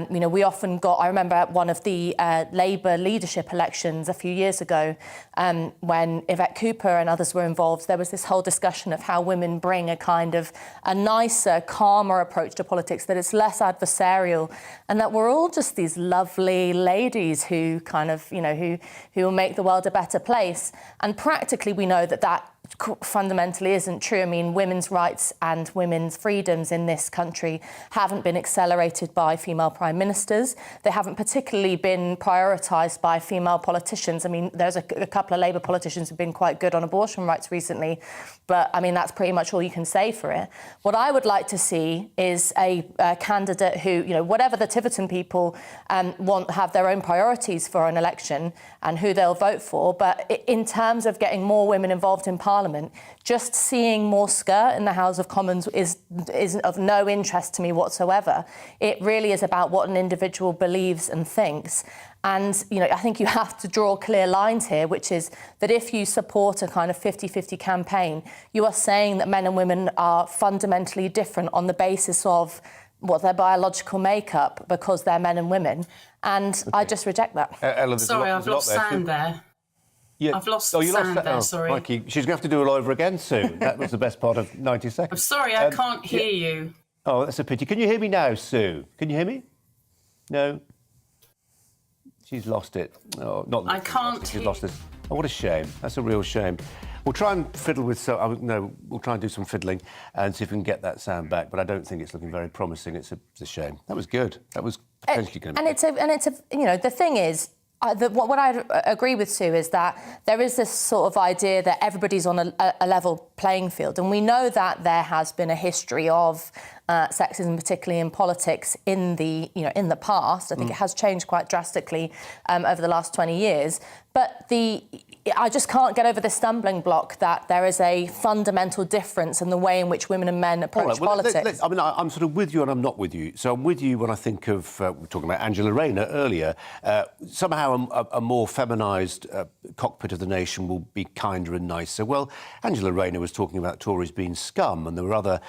we often I remember at one of the Labour leadership elections a few years ago when Yvette Cooper and others were involved, there was this whole discussion of how women bring a kind of a nicer, calmer approach to politics, that it's less adversarial and that we're all just these lovely ladies who kind of, who will make the world a better place. And practically we know that fundamentally isn't true. I mean, women's rights and women's freedoms in this country haven't been accelerated by female prime ministers. They haven't particularly been prioritised by female politicians. I mean, there's a couple of Labour politicians who've been quite good on abortion rights recently, but I mean, that's pretty much all you can say for it. What I would like to see is a candidate who, whatever the Tiverton people have their own priorities for an election and who they'll vote for, but in terms of getting more women involved in Parliament, just seeing more skirt in the House of Commons is of no interest to me whatsoever. It really is about what an individual believes and thinks. And, I think you have to draw clear lines here, which is that if you support a kind of 50-50 campaign, you are saying that men and women are fundamentally different on the basis of their biological makeup because they're men and women. And I just reject that. Sorry, I've lost sound there. Yeah. I've lost sound there, sorry. Mikey, she's going to have to do it all over again soon. That was the best part of 90 seconds. I'm sorry, I can't hear you. Oh, that's a pity. Can you hear me now, Sue? Can you hear me? No? She's lost it. Oh, not I can't She's lost it. Oh, what a shame. That's a real shame. We'll try and fiddle with... we'll try and do some fiddling and see if we can get that sound back, but I don't think it's looking very promising. It's a shame. That was good. That was potentially going to be... The thing is, what I agree with Sue is that there is this sort of idea that everybody's on a level playing field, and we know that there has been a history of sexism, particularly in politics, in the past. I think it has changed quite drastically over the last 20 years. But I just can't get over this stumbling block that there is a fundamental difference in the way in which women and men approach politics. I'm sort of with you and I'm not with you. So I'm with you when I think of, we were talking about Angela Rayner earlier, somehow a more feminised cockpit of the nation will be kinder and nicer. Well, Angela Rayner was talking about Tories being scum, and there were other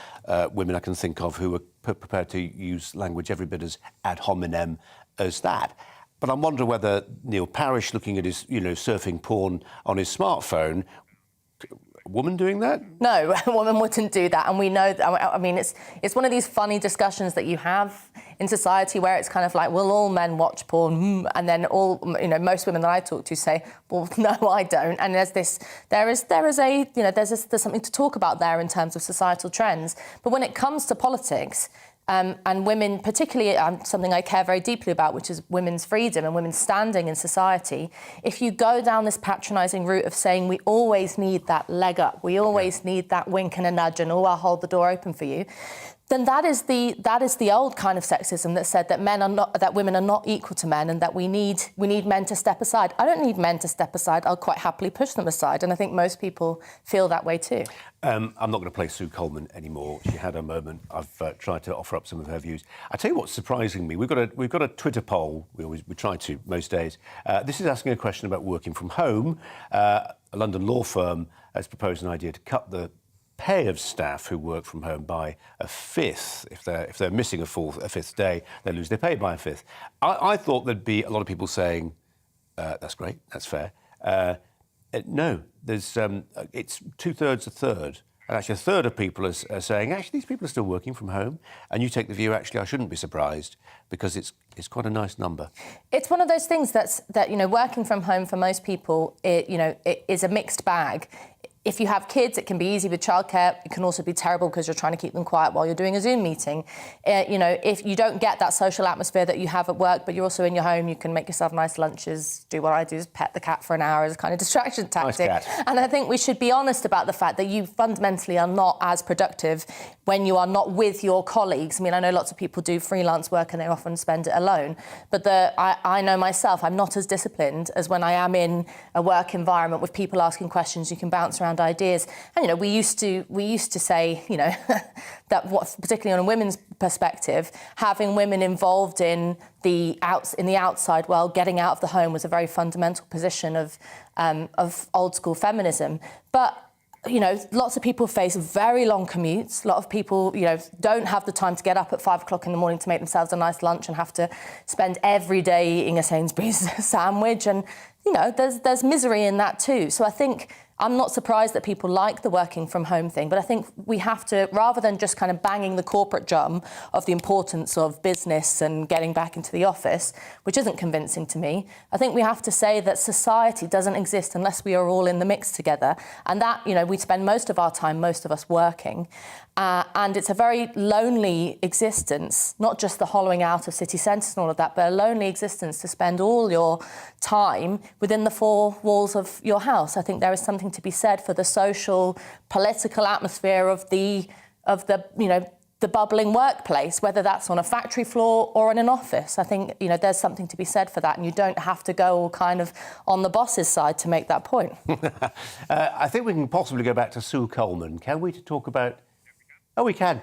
women I can think of who were prepared to use language every bit as ad hominem as that. But I wonder whether Neil Parish, looking at his, surfing porn on his smartphone, a woman doing that? No, a woman wouldn't do that. And we know, it's one of these funny discussions that you have in society where it's kind of like, will all men watch porn? And then most women that I talk to say, well, no, I don't. And there's something to talk about there in terms of societal trends. But when it comes to politics, and women, particularly something I care very deeply about, which is women's freedom and women's standing in society, if you go down this patronising route of saying we always need that leg up, we always need that wink and a nudge and, I'll hold the door open for you, then that is the old kind of sexism that said that women are not equal to men and that we need men to step aside. I don't need men to step aside. I'll quite happily push them aside, and I think most people feel that way too. I'm not going to play Sue Coleman anymore. She had her moment. I've tried to offer up some of her views. I tell you what's surprising me. We've got a Twitter poll. We try to most days. This is asking a question about working from home. A London law firm has proposed an idea to cut the pay of staff who work from home by a fifth. If they're missing a fifth day, they lose their pay by a fifth. I thought there'd be a lot of people saying, that's great, that's fair. No, there's it's 2/3, a third. And actually a third of people are saying, actually, these people are still working from home. And you take the view, actually, I shouldn't be surprised because it's quite a nice number. It's one of those things that working from home for most people, it is a mixed bag. If you have kids, it can be easy with childcare. It can also be terrible because you're trying to keep them quiet while you're doing a Zoom meeting. If you don't get that social atmosphere that you have at work, but you're also in your home, you can make yourself nice lunches, do what I do, is pet the cat for an hour as a kind of distraction tactic. Nice cat. And I think we should be honest about the fact that you fundamentally are not as productive when you are not with your colleagues. I know lots of people do freelance work and they often spend it alone. But I know myself, I'm not as disciplined as when I am in a work environment with people asking questions. You can bounce around ideas, and we used to say that particularly on a women's perspective, having women involved in the outside world, getting out of the home, was a very fundamental position of old school feminism. But lots of people face very long commutes. A lot of people, don't have the time to get up at 5 o'clock in the morning to make themselves a nice lunch and have to spend every day eating a Sainsbury's sandwich. And, there's misery in that too. So I think I'm not surprised that people like the working from home thing, but I think we have to, rather than just kind of banging the corporate drum of the importance of business and getting back into the office, which isn't convincing to me, I think we have to say that society doesn't exist unless we are all in the mix together. And that, we spend most of our time, most of us working. And it's a very lonely existence, not just the hollowing out of city centres and all of that, but a lonely existence to spend all your time within the four walls of your house. I think there is something to be said for the social, political atmosphere of the bubbling workplace, whether that's on a factory floor or in an office. I think, there's something to be said for that, and you don't have to go all kind of on the boss's side to make that point. I think we can possibly go back to Sue Coleman. Can we, to talk about... Oh, we can.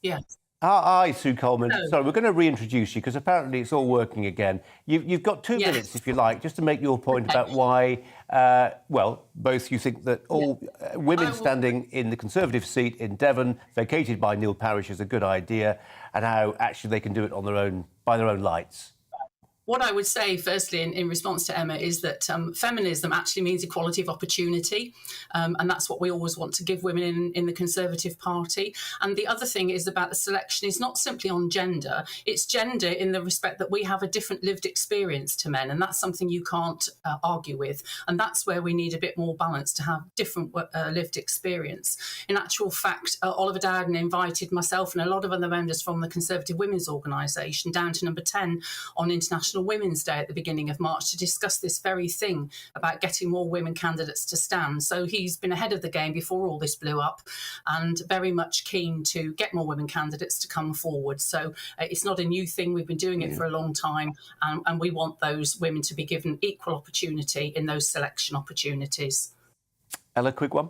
Yes. Hi, Sue Coleman. Hello. Sorry, we're going to reintroduce you because apparently it's all working again. You've got 2 minutes, if you like, just to make your point about why, both you think that all women standing in the Conservative seat in Devon, vacated by Neil Parish, is a good idea, and how actually they can do it on their own, by their own lights. What I would say, firstly, in response to Emma, is that feminism actually means equality of opportunity, and that's what we always want to give women in the Conservative Party. And the other thing is about the selection is not simply on gender, it's gender in the respect that we have a different lived experience to men, and that's something you can't argue with. And that's where we need a bit more balance, to have different lived experience. In actual fact, Oliver Dowden invited myself and a lot of other members from the Conservative Women's Organisation down to number 10 on International International Women's Day at the beginning of March to discuss this very thing about getting more women candidates to stand. So he's been ahead of the game before all this blew up and very much keen to get more women candidates to come forward. So it's not a new thing. We've been doing it for a long time, and we want those women to be given equal opportunity in those selection opportunities. Ella, quick one.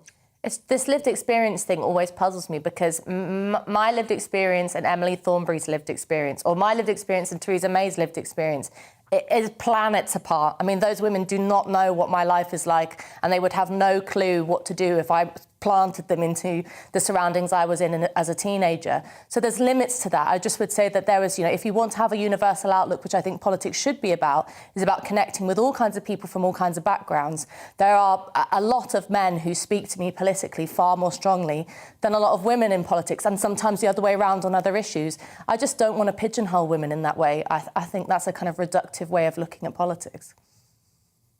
This lived experience thing always puzzles me because my lived experience and Emily Thornberry's lived experience, or my lived experience and Theresa May's lived experience, it is planets apart. I mean, those women do not know what my life is like, and they would have no clue what to do if I planted them into the surroundings I was in as a teenager. So there's limits to that. I just would say that there is, if you want to have a universal outlook, which I think politics should be about, is about connecting with all kinds of people from all kinds of backgrounds. There are a lot of men who speak to me politically far more strongly than a lot of women in politics, and sometimes the other way around on other issues. I just don't want to pigeonhole women in that way. I think that's a kind of reductive way of looking at politics.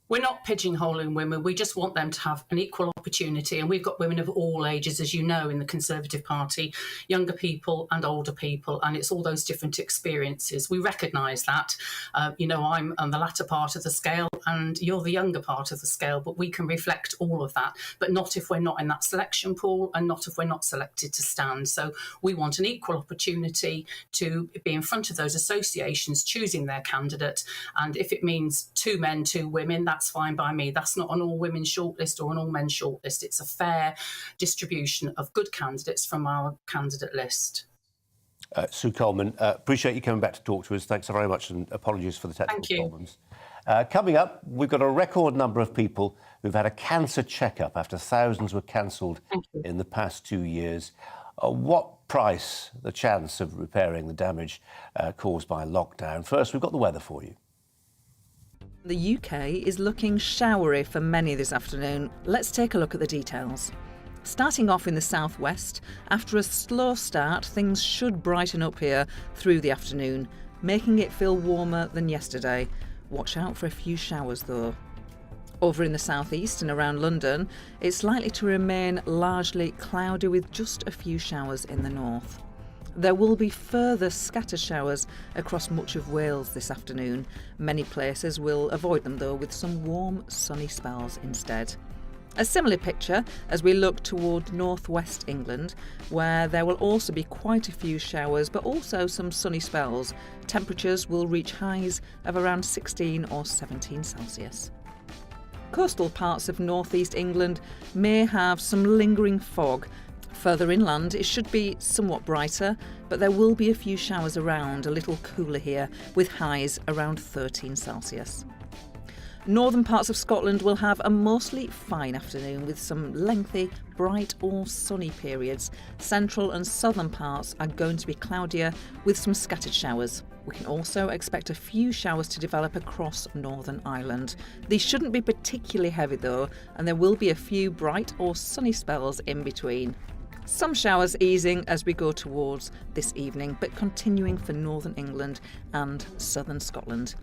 We're not pigeonholing women. We just want them to have an equal opportunity. And we've got women of all ages, as you know, in the Conservative Party, younger people and older people. And it's all those different experiences. We recognise that. I'm on the latter part of the scale and you're the younger part of the scale, but we can reflect all of that. But not if we're not in that selection pool and not if we're not selected to stand. So we want an equal opportunity to be in front of those associations choosing their candidate. And if it means 2 men, 2 women, that's fine by me. That's not an all-women shortlist or an all-men shortlist. It's a fair distribution of good candidates from our candidate list. Sue Coleman, appreciate you coming back to talk to us. Thanks very much, and apologies for the technical problems. Coming up, we've got a record number of people who've had a cancer checkup after thousands were cancelled in the past 2 years. What price the chance of repairing the damage caused by lockdown? First, we've got the weather for you. The UK is looking showery for many this afternoon. Let's take a look at the details. Starting off in the southwest, after a slow start, things should brighten up here through the afternoon, making it feel warmer than yesterday. Watch out for a few showers though. Over in the southeast and around London, it's likely to remain largely cloudy with just a few showers in the north. There will be further scattered showers across much of Wales this afternoon. Many places will avoid them though, with some warm, sunny spells instead. A similar picture as we look toward northwest England, where there will also be quite a few showers but also some sunny spells. Temperatures will reach highs of around 16 or 17 Celsius. Coastal parts of northeast England may have some lingering fog. Further inland, it should be somewhat brighter, but there will be a few showers around, a little cooler here, with highs around 13 Celsius. Northern parts of Scotland will have a mostly fine afternoon with some lengthy, bright or sunny periods. Central and southern parts are going to be cloudier with some scattered showers. We can also expect a few showers to develop across Northern Ireland. These shouldn't be particularly heavy though, and there will be a few bright or sunny spells in between. Some showers easing as we go towards this evening, but continuing for Northern England and Southern Scotland.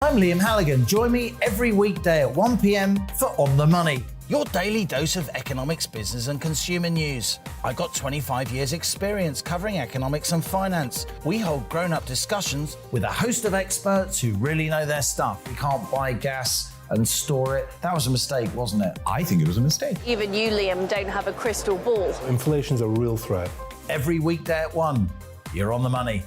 I'm Liam Halligan. Join me every weekday at 1 p.m. for On the Money, your daily dose of economics, business and consumer news. I got 25 years experience covering economics and finance. We hold grown-up discussions with a host of experts who really know their stuff. You can't buy gas and store it. That was a mistake, wasn't it? I think it was a mistake. Even you, Liam, don't have a crystal ball. Inflation's a real threat. Every weekday at 1, you're On the Money.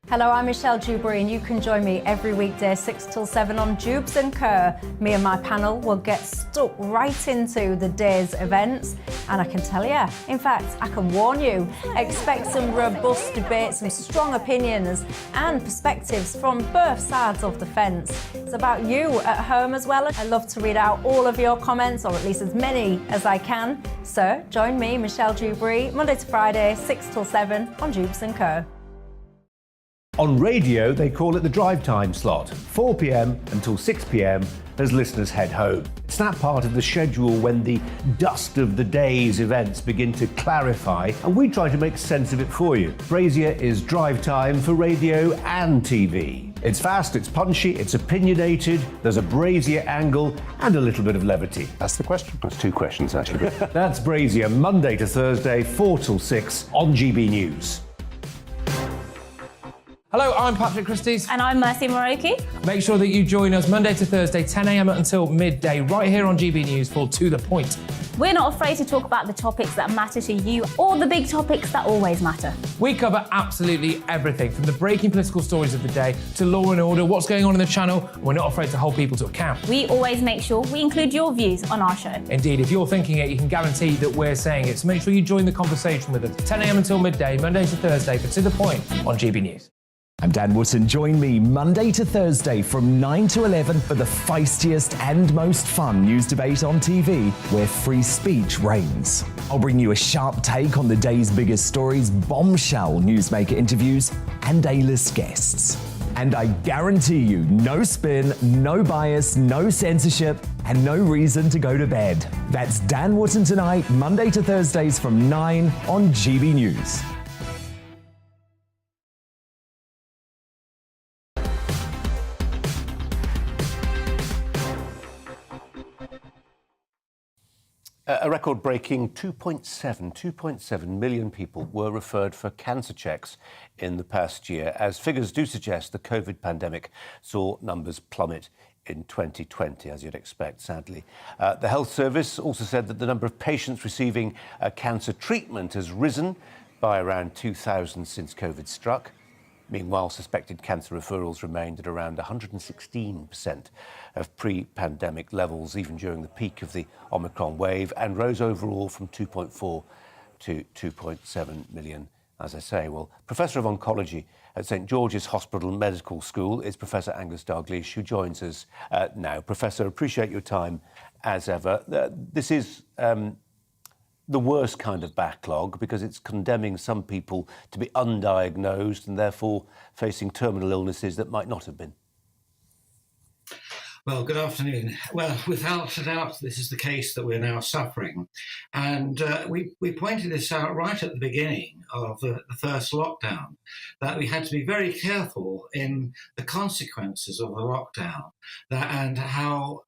Hello, I'm Michelle Dewberry and you can join me every weekday 6 till 7 on Jubes & Kerr. Me and my panel will get stuck right into the day's events, and I can tell you, in fact, I can warn you, expect some robust debate, some strong opinions and perspectives from both sides of the fence. It's about you at home as well. I love to read out all of your comments, or at least as many as I can. So join me, Michelle Dewberry, Monday to Friday, 6 till 7 on Jubes & Kerr. On radio, they call it the drive time slot, 4 p.m. until 6 p.m. as listeners head home. It's that part of the schedule when the dust of the day's events begin to clarify, and we try to make sense of it for you. Brazier is drive time for radio and TV. It's fast, it's punchy, it's opinionated, there's a Brazier angle and a little bit of levity. That's the question. That's two questions, actually. That's Brazier, Monday to Thursday, 4 till 6 on GB News. Hello, I'm Patrick Christie's. And I'm Mercy Moroki. Make sure that you join us Monday to Thursday, 10 a.m. until midday, right here on GB News for To The Point. We're not afraid to talk about the topics that matter to you or the big topics that always matter. We cover absolutely everything, from the breaking political stories of the day to law and order, what's going on in the channel. We're not afraid to hold people to account. We always make sure we include your views on our show. Indeed, if you're thinking it, you can guarantee that we're saying it. So make sure you join the conversation with us, 10 a.m. until midday, Monday to Thursday, for To The Point on GB News. I'm Dan Wootton. Join me Monday to Thursday from 9 to 11 for the feistiest and most fun news debate on TV, where free speech reigns. I'll bring you a sharp take on the day's biggest stories, bombshell newsmaker interviews, and A-list guests. And I guarantee you, no spin, no bias, no censorship, and no reason to go to bed. That's Dan Wootton Tonight, Monday to Thursdays from 9 on GB News. A record-breaking 2.7 million people were referred for cancer checks in the past year, as figures do suggest the COVID pandemic saw numbers plummet in 2020, as you'd expect, sadly. The Health Service also said that the number of patients receiving cancer treatment has risen by around 2,000 since COVID struck. Meanwhile, suspected cancer referrals remained at around 116% of pre-pandemic levels, even during the peak of the Omicron wave, and rose overall from 2.4 to 2.7 million, as I say. Well, Professor of Oncology at St George's Hospital Medical School is Professor Angus Dalgleish, who joins us now. Professor, appreciate your time as ever. This is the worst kind of backlog, because it's condemning some people to be undiagnosed and therefore facing terminal illnesses that might not have been. Well, good afternoon. Well, without a doubt, this is the case that we're now suffering. And we pointed this out right at the beginning of the first lockdown, that we had to be very careful in the consequences of the lockdown and how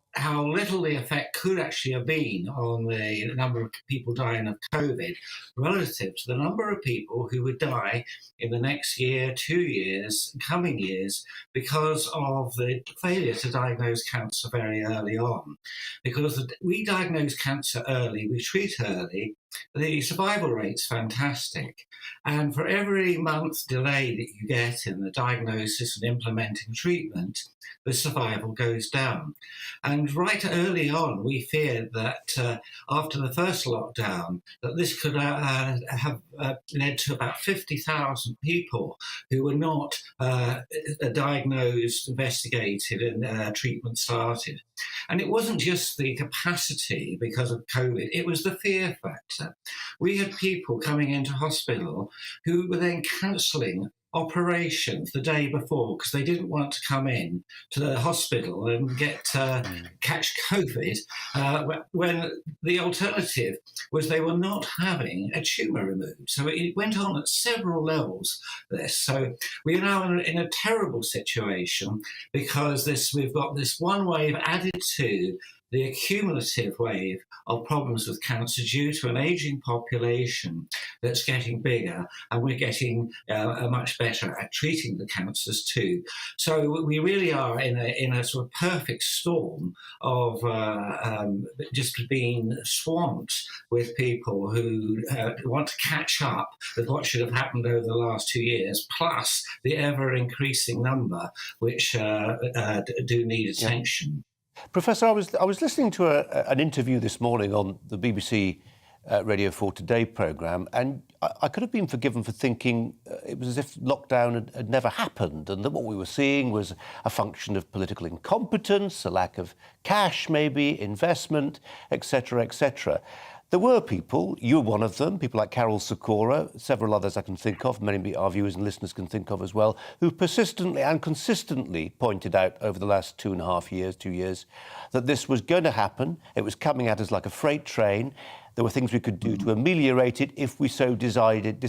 little the effect could actually have been on the number of people dying of COVID relative to the number of people who would die in the next year, 2 years, coming years, because of the failure to diagnose cancer very early on. Because we diagnose cancer early, we treat early, the survival rate's fantastic. And for every month delay that you get in the diagnosis and implementing treatment, the survival goes down. And right early on, we feared that after the first lockdown, that this could have led to about 50,000 people who were not diagnosed, investigated, and treatment started. And it wasn't just the capacity because of COVID, it was the fear factor. We had people coming into hospital who were then cancelling operations the day before because they didn't want to come in to the hospital and catch COVID, when the alternative was they were not having a tumour removed. So it went on at several levels, this. So we are now in a terrible situation because we've got this one wave added to the accumulative wave of problems with cancer due to an ageing population that's getting bigger, and we're getting much better at treating the cancers too. So we really are in a sort of perfect storm of just being swamped with people who want to catch up with what should have happened over the last 2 years, plus the ever-increasing number which do need attention. Professor, I was listening to an interview this morning on the BBC Radio 4 Today programme, and I could have been forgiven for thinking it was as if lockdown had never happened, and that what we were seeing was a function of political incompetence, a lack of cash maybe, investment, etc., etc. There were people, you were one of them, people like Carol Sikora, several others I can think of, many our viewers and listeners can think of as well, who persistently and consistently pointed out over the last 2 years, that this was going to happen. It was coming at us like a freight train. There were things we could do to ameliorate it if we so decided to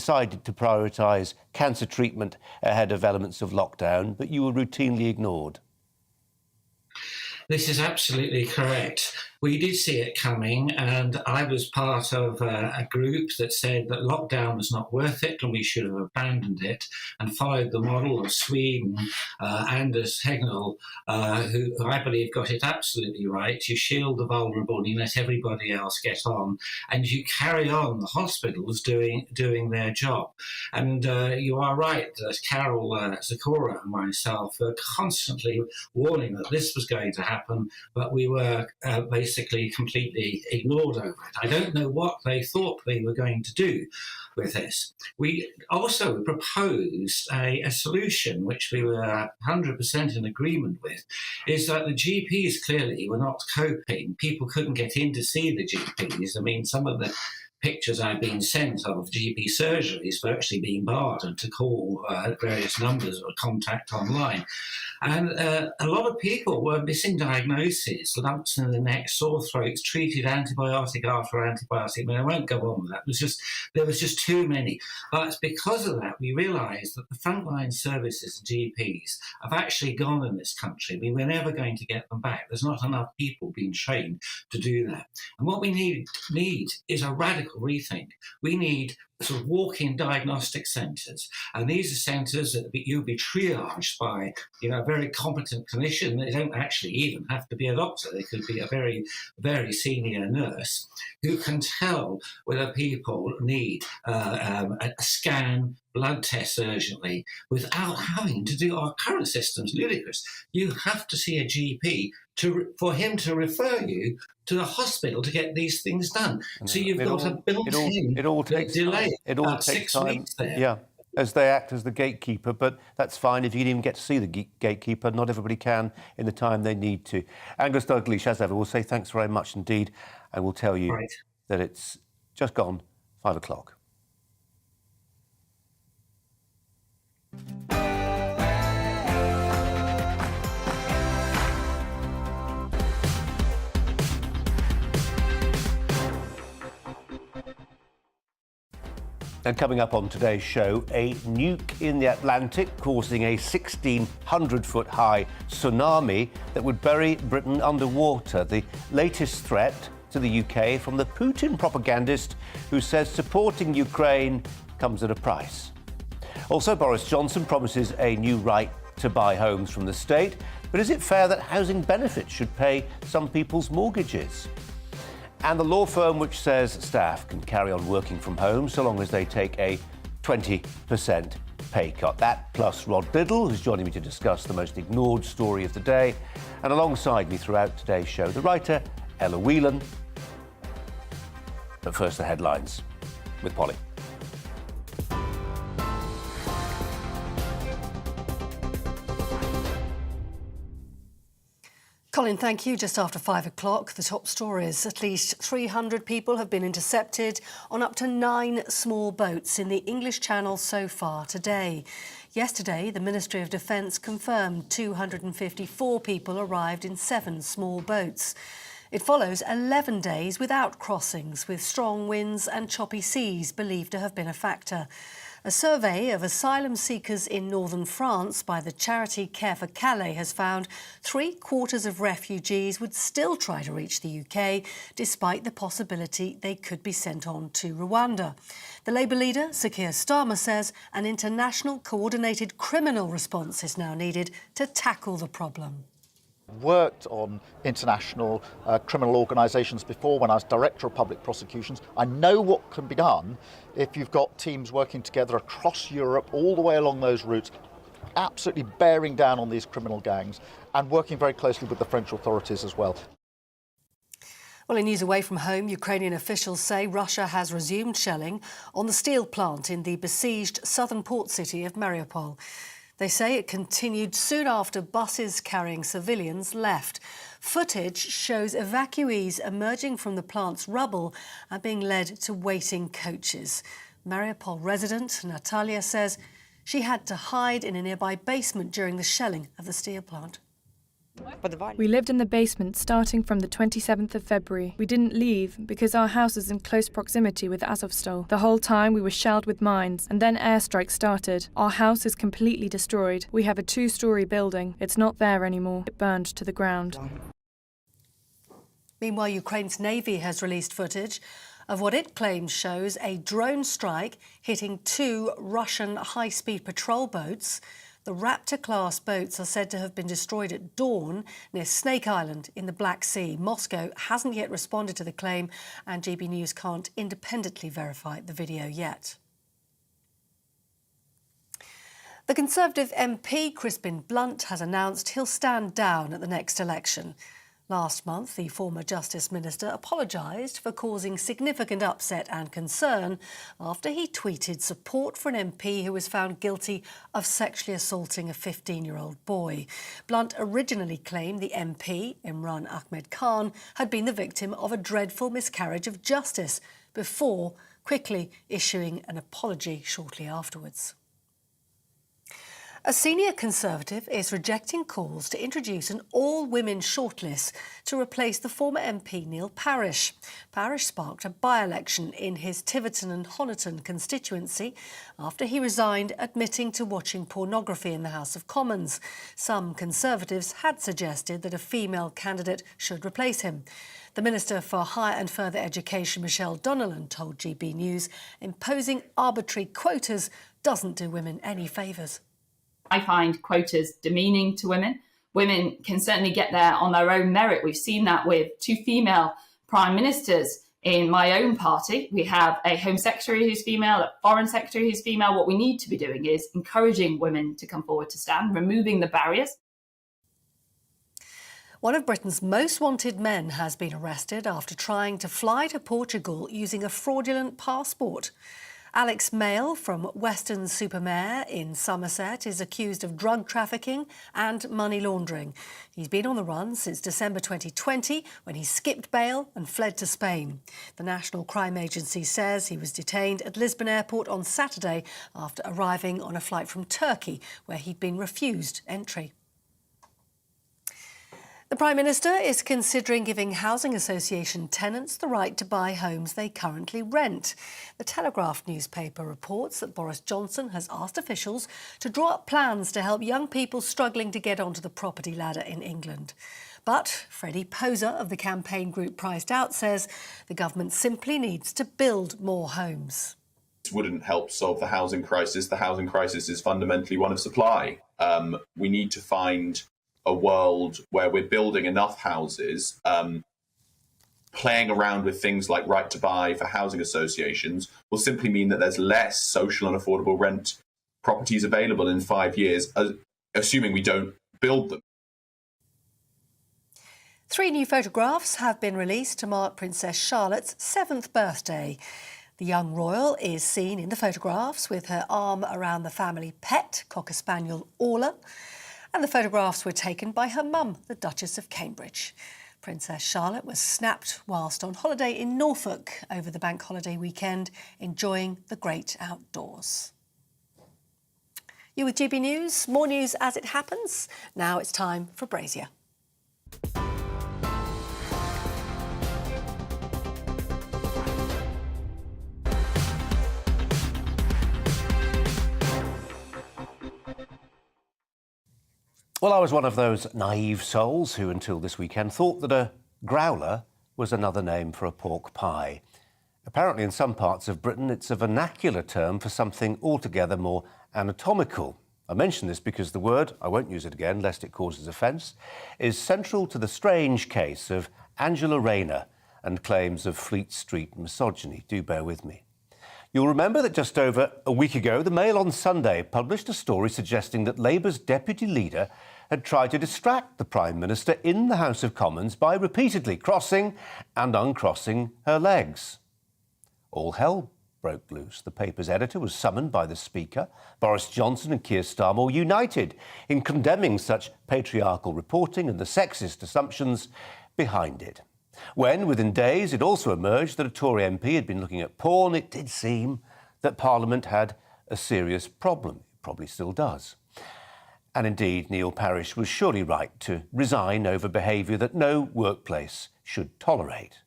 prioritise cancer treatment ahead of elements of lockdown, but you were routinely ignored. This is absolutely correct. We did see it coming, and I was part of a group that said that lockdown was not worth it and we should have abandoned it, and followed the model of Sweden. Anders Tegnell, who I believe got it absolutely right. You shield the vulnerable and you let everybody else get on, and you carry on the hospitals doing their job. And you are right that Carol Sikora and myself were constantly warning that this was going to happen, but we were basically completely ignored over it. I don't know what they thought they were going to do with this. We also proposed a solution which we were 100% in agreement with, is that the GPs clearly were not coping. People couldn't get in to see the GPs. I mean, some of the pictures I've been sent of GP surgeries virtually being barred and to call various numbers or contact online. And a lot of people were missing diagnoses, lumps in the neck, sore throats, treated antibiotic after antibiotic. I mean, I won't go on with that. There was just too many. But because of that, we realised that the frontline services and GPs have actually gone in this country. I mean, we're never going to get them back. There's not enough people being trained to do that. And what we need is a radical rethink. We need sort of walk-in diagnostic centres, and these are centres that you'll be triaged by, a very competent clinician. They don't actually even have to be a doctor. They could be a very, very senior nurse who can tell whether people need a scan, blood tests urgently, without having to do our current system's ludicrous. You have to see a GP for him to refer you to the hospital to get these things done. So you've got a built-in delay. It all takes 6 time. weeks there. Yeah, as they act as the gatekeeper, but that's fine if you can even get to see the gatekeeper. Not everybody can in the time they need to. Angus Dalgleish, as ever, will say thanks very much indeed, and we'll tell you that it's just gone 5 o'clock. And coming up on today's show, a nuke in the Atlantic causing a 1,600-foot high tsunami that would bury Britain underwater. The latest threat to the UK from the Putin propagandist who says supporting Ukraine comes at a price. Also, Boris Johnson promises a new right to buy homes from the state. But is it fair that housing benefits should pay some people's mortgages? And the law firm which says staff can carry on working from home so long as they take a 20% pay cut. That plus Rod Biddle, who's joining me to discuss the most ignored story of the day. And alongside me throughout today's show, the writer Ella Whelan. But first, the headlines with Polly. Colin, thank you. Just after 5 o'clock, the top stories. At least 300 people have been intercepted on up to 9 small boats in the English Channel so far today. Yesterday, the Ministry of Defence confirmed 254 people arrived in 7 small boats. It follows 11 days without crossings, with strong winds and choppy seas believed to have been a factor. A survey of asylum seekers in northern France by the charity Care for Calais has found 3/4 of refugees would still try to reach the UK, despite the possibility they could be sent on to Rwanda. The Labour leader, Sir Keir Starmer, says an international coordinated criminal response is now needed to tackle the problem. Worked on international criminal organisations before when I was Director of Public Prosecutions. I know what can be done if you've got teams working together across Europe, all the way along those routes, absolutely bearing down on these criminal gangs and working very closely with the French authorities as well. Well, in news away from home, Ukrainian officials say Russia has resumed shelling on the steel plant in the besieged southern port city of Mariupol. They say it continued soon after buses carrying civilians left. Footage shows evacuees emerging from the plant's rubble and being led to waiting coaches. Mariupol resident Natalia says she had to hide in a nearby basement during the shelling of the steel plant. We lived in the basement starting from the 27th of February. We didn't leave because our house is in close proximity with Azovstal. The whole time we were shelled with mines, and then airstrikes started. Our house is completely destroyed. We have a 2-story building. It's not there anymore. It burned to the ground. Meanwhile, Ukraine's Navy has released footage of what it claims shows a drone strike hitting 2 Russian high-speed patrol boats. The Raptor-class boats are said to have been destroyed at dawn near Snake Island in the Black Sea. Moscow hasn't yet responded to the claim, and GBNews can't independently verify the video yet. The Conservative MP Crispin Blunt has announced he'll stand down at the next election. Last month, the former Justice Minister apologised for causing significant upset and concern after he tweeted support for an MP who was found guilty of sexually assaulting a 15-year-old boy. Blunt originally claimed the MP, Imran Ahmed Khan, had been the victim of a dreadful miscarriage of justice before quickly issuing an apology shortly afterwards. A senior Conservative is rejecting calls to introduce an all-women shortlist to replace the former MP Neil Parish. Parish sparked a by-election in his Tiverton and Honiton constituency after he resigned, admitting to watching pornography in the House of Commons. Some Conservatives had suggested that a female candidate should replace him. The Minister for Higher and Further Education, Michelle Donnellan, told GB News imposing arbitrary quotas doesn't do women any favours. I find quotas demeaning to women. Women can certainly get there on their own merit. We've seen that with 2 female prime ministers in my own party. We have a Home Secretary who's female, a Foreign Secretary who's female. What we need to be doing is encouraging women to come forward to stand, removing the barriers. One of Britain's most wanted men has been arrested after trying to fly to Portugal using a fraudulent passport. Alex Mail from Weston-super-Mare in Somerset is accused of drug trafficking and money laundering. He's been on the run since December 2020 when he skipped bail and fled to Spain. The National Crime Agency says he was detained at Lisbon Airport on Saturday after arriving on a flight from Turkey where he'd been refused entry. The Prime Minister is considering giving housing association tenants the right to buy homes they currently rent. The Telegraph newspaper reports that Boris Johnson has asked officials to draw up plans to help young people struggling to get onto the property ladder in England. But Freddie Poser of the campaign group Priced Out says the government simply needs to build more homes. This wouldn't help solve the housing crisis. The housing crisis is fundamentally one of supply. We need to find a world where we're building enough houses, playing around with things like right to buy for housing associations will simply mean that there's less social and affordable rent properties available in 5 years, assuming we don't build them. 3 new photographs have been released to mark Princess Charlotte's 7th birthday. The young royal is seen in the photographs with her arm around the family pet, Cocker Spaniel Orla. And the photographs were taken by her mum, the Duchess of Cambridge. Princess Charlotte was snapped whilst on holiday in Norfolk over the bank holiday weekend, enjoying the great outdoors. You with GB News, more news as it happens. Now it's time for Brazier. Well, I was one of those naive souls who, until this weekend, thought that a growler was another name for a pork pie. Apparently, in some parts of Britain, it's a vernacular term for something altogether more anatomical. I mention this because the word, I won't use it again lest it causes offence, is central to the strange case of Angela Rayner and claims of Fleet Street misogyny. Do bear with me. You'll remember that just over a week ago, the Mail on Sunday published a story suggesting that Labour's deputy leader had tried to distract the Prime Minister in the House of Commons by repeatedly crossing and uncrossing her legs. All hell broke loose. The paper's editor was summoned by the Speaker. Boris Johnson and Keir Starmer united in condemning such patriarchal reporting and the sexist assumptions behind it. When, within days, it also emerged that a Tory MP had been looking at porn, it did seem that Parliament had a serious problem. It probably still does. And indeed, Neil Parish was surely right to resign over behaviour that no workplace should tolerate.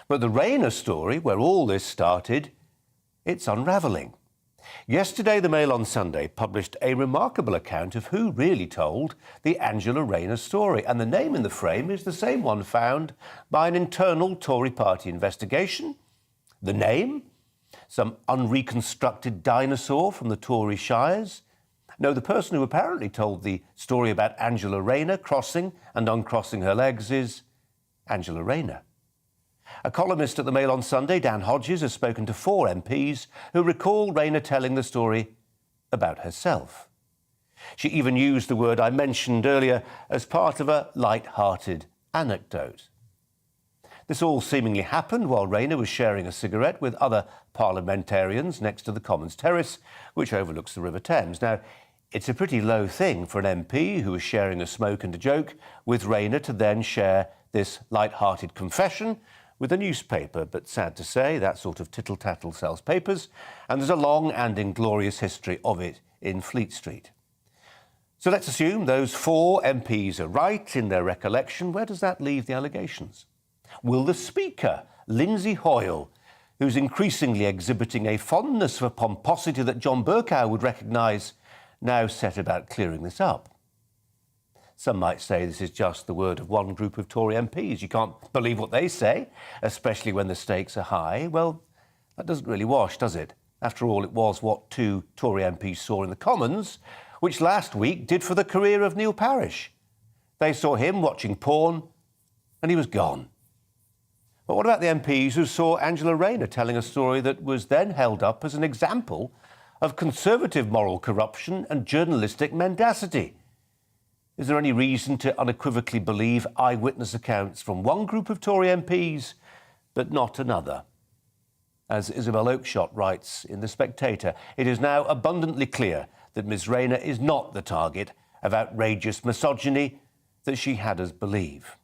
But the Rayner story, where all this started, it's unravelling. Yesterday, the Mail on Sunday published a remarkable account of who really told the Angela Rayner story, and the name in the frame is the same one found by an internal Tory party investigation. The name? Some unreconstructed dinosaur from the Tory shires? No, the person who apparently told the story about Angela Rayner crossing and uncrossing her legs is Angela Rayner. A columnist at the Mail on Sunday, Dan Hodges, has spoken to 4 MPs who recall Rayner telling the story about herself. She even used the word I mentioned earlier as part of a light-hearted anecdote. This all seemingly happened while Rayner was sharing a cigarette with other parliamentarians next to the Commons Terrace, which overlooks the River Thames. Now, it's a pretty low thing for an MP who is sharing a smoke and a joke with Rayner to then share this light-hearted confession with a newspaper, but sad to say, that sort of tittle-tattle sells papers, and there's a long and inglorious history of it in Fleet Street. So let's assume those 4 MPs are right in their recollection. Where does that leave the allegations? Will the Speaker, Lindsay Hoyle, who's increasingly exhibiting a fondness for pomposity that John Bercow would recognise, now set about clearing this up? Some might say this is just the word of one group of Tory MPs. You can't believe what they say, especially when the stakes are high. Well, that doesn't really wash, does it? After all, it was what 2 Tory MPs saw in the Commons, which last week did for the career of Neil Parish. They saw him watching porn, and he was gone. But what about the MPs who saw Angela Rayner telling a story that was then held up as an example of Conservative moral corruption and journalistic mendacity? Is there any reason to unequivocally believe eyewitness accounts from one group of Tory MPs, but not another? As Isabel Oakeshott writes in The Spectator, it is now abundantly clear that Ms Rayner is not the target of outrageous misogyny that she had us believe.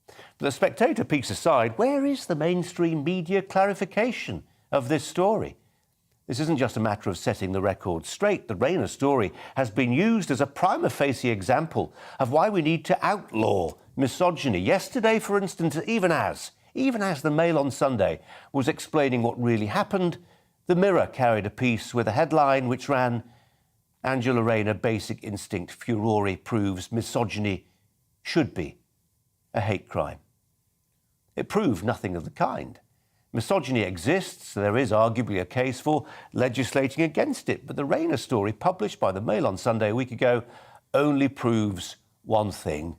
But The Spectator piece aside, where is the mainstream media clarification of this story? This isn't just a matter of setting the record straight. The Rayner story has been used as a prima facie example of why we need to outlaw misogyny. Yesterday, for instance, even as the Mail on Sunday was explaining what really happened, the Mirror carried a piece with a headline which ran, Angela Rayner basic instinct furore proves misogyny should be a hate crime. It proved nothing of the kind. Misogyny exists, there is arguably a case for legislating against it, but the Rayner story published by the Mail on Sunday a week ago only proves one thing,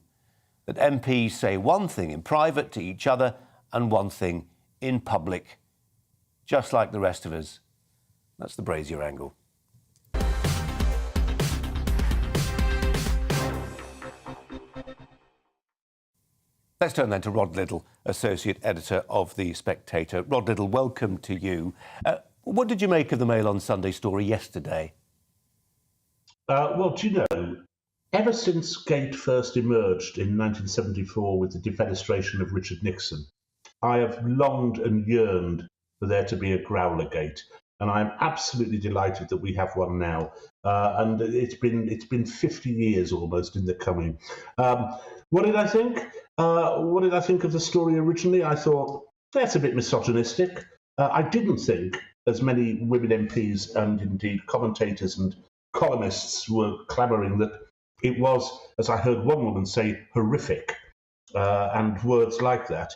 that MPs say one thing in private to each other and one thing in public, just like the rest of us. That's the Brazier angle. Let's turn then to Rod Liddle, Associate Editor of The Spectator. Rod Liddle, welcome to you. What did you make of the Mail on Sunday story yesterday? Well, do you know, ever since Gate first emerged in 1974 with the defenestration of Richard Nixon, I have longed and yearned for there to be a Growler Gate. And I'm absolutely delighted that we have one now. And it's been 50 years almost in the coming. What did I think? What did I think of the story originally? I thought, that's a bit misogynistic. I didn't think as many women MPs and indeed commentators and columnists were clamouring that it was, as I heard one woman say, horrific, and words like that.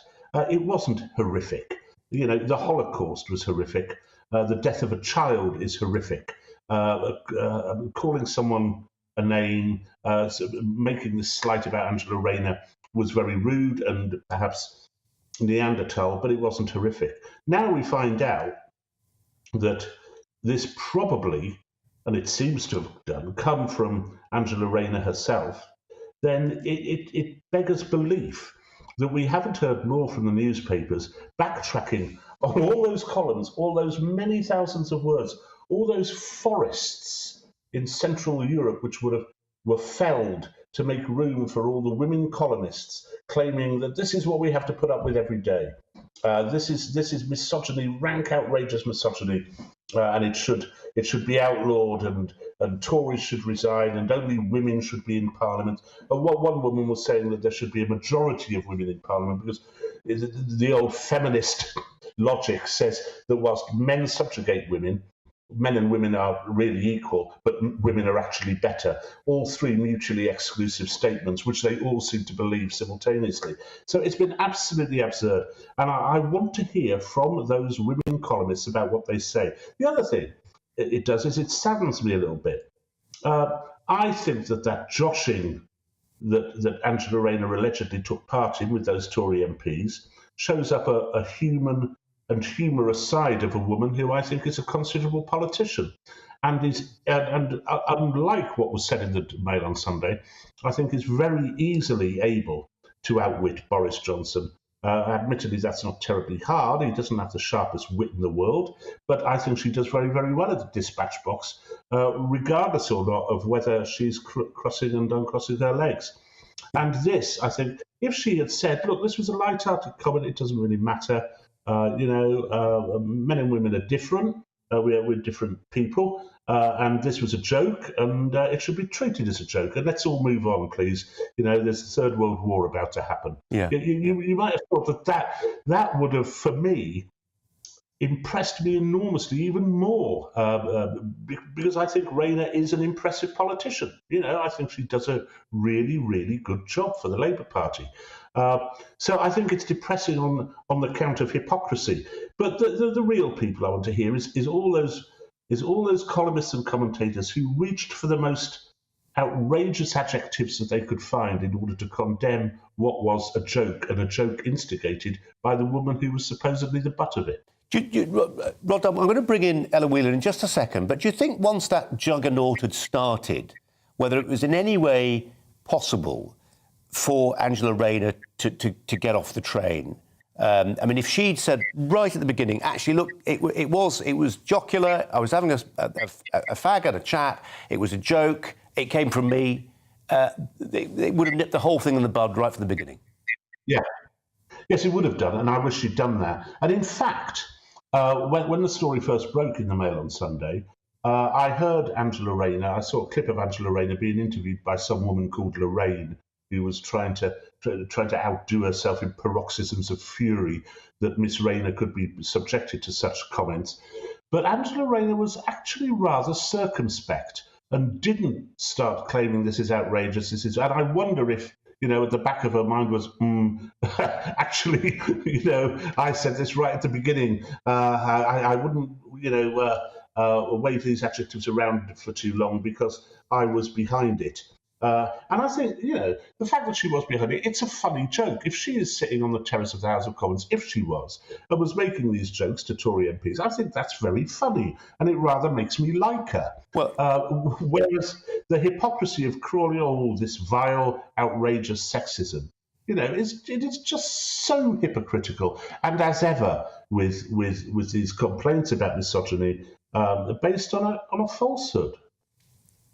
It wasn't horrific. You know, the Holocaust was horrific. The death of a child is horrific. Calling someone a name, making this slight about Angela Rayner was very rude and perhaps Neanderthal, but it wasn't horrific. Now we find out that this probably, and it seems to have come from Angela Rayner herself, then it beggars belief. that we haven't heard more from the newspapers backtracking on all those columns, all those many thousands of words, all those forests in Central Europe which were felled to make room for all the women colonists, claiming that this is what we have to put up with every day. This is misogyny, rank, outrageous misogyny, and it should be outlawed, and Tories should resign, and only women should be in Parliament. One woman was saying that there should be a majority of women in Parliament because the old feminist logic says that whilst men subjugate women, men and women are really equal, but women are actually better. All three mutually exclusive statements, which they all seem to believe simultaneously. So it's been absolutely absurd. And I want to hear from those women columnists about what they say. The other thing it does is it saddens me a little bit. I think that joshing that Angela Rayner allegedly took part in with those Tory MPs shows up a human and humorous side of a woman who I think is a considerable politician, and unlike what was said in the Mail on Sunday, I think is very easily able to outwit Boris Johnson. Admittedly, that's not terribly hard. He doesn't have the sharpest wit in the world, but I think she does very, very well at the dispatch box, regardless or not of whether she's crossing and uncrossing her legs. And this, I think, if she had said, look, this was a light-hearted comment, it doesn't really matter. Men and women are different. We're different people, and this was a joke, and it should be treated as a joke. And let's all move on, please. There's the Third World War about to happen. Yeah. You might have thought that would have, for me, impressed me enormously, even more, because I think Rayner is an impressive politician. I think she does a really, really good job for the Labour Party. So I think it's depressing on the count of hypocrisy. But the real people I want to hear is all those columnists and commentators who reached for the most outrageous adjectives that they could find in order to condemn what was a joke, and a joke instigated by the woman who was supposedly the butt of it. Rod, I'm going to bring in Ella Whelan in just a second, but do you think once that juggernaut had started, whether it was in any way possible for Angela Rayner to get off the train? I mean, if she'd said right at the beginning, actually, look, it was jocular, I was having a fag and a chat, it was a joke, it came from me, it would have nipped the whole thing in the bud right from the beginning. Yeah. Yes, it would have done, and I wish she'd done that. And in fact, when the story first broke in the Mail on Sunday, I heard Angela Rayner, I saw a clip of Angela Rayner being interviewed by some woman called Lorraine, who was trying to outdo herself in paroxysms of fury that Miss Rayner could be subjected to such comments. But Angela Rayner was actually rather circumspect and didn't start claiming this is outrageous, and I wonder if, at the back of her mind was, actually, I said this right at the beginning. I wouldn't, wave these adjectives around for too long because I was behind it. And I think, the fact that she was behind it, it's a funny joke. If she is sitting on the terrace of the House of Commons, if she was, and was making these jokes to Tory MPs, I think that's very funny, and it rather makes me like her. Well, whereas the hypocrisy of Crawley, this vile, outrageous sexism, it is just so hypocritical. And as ever with these complaints about misogyny, based on a falsehood.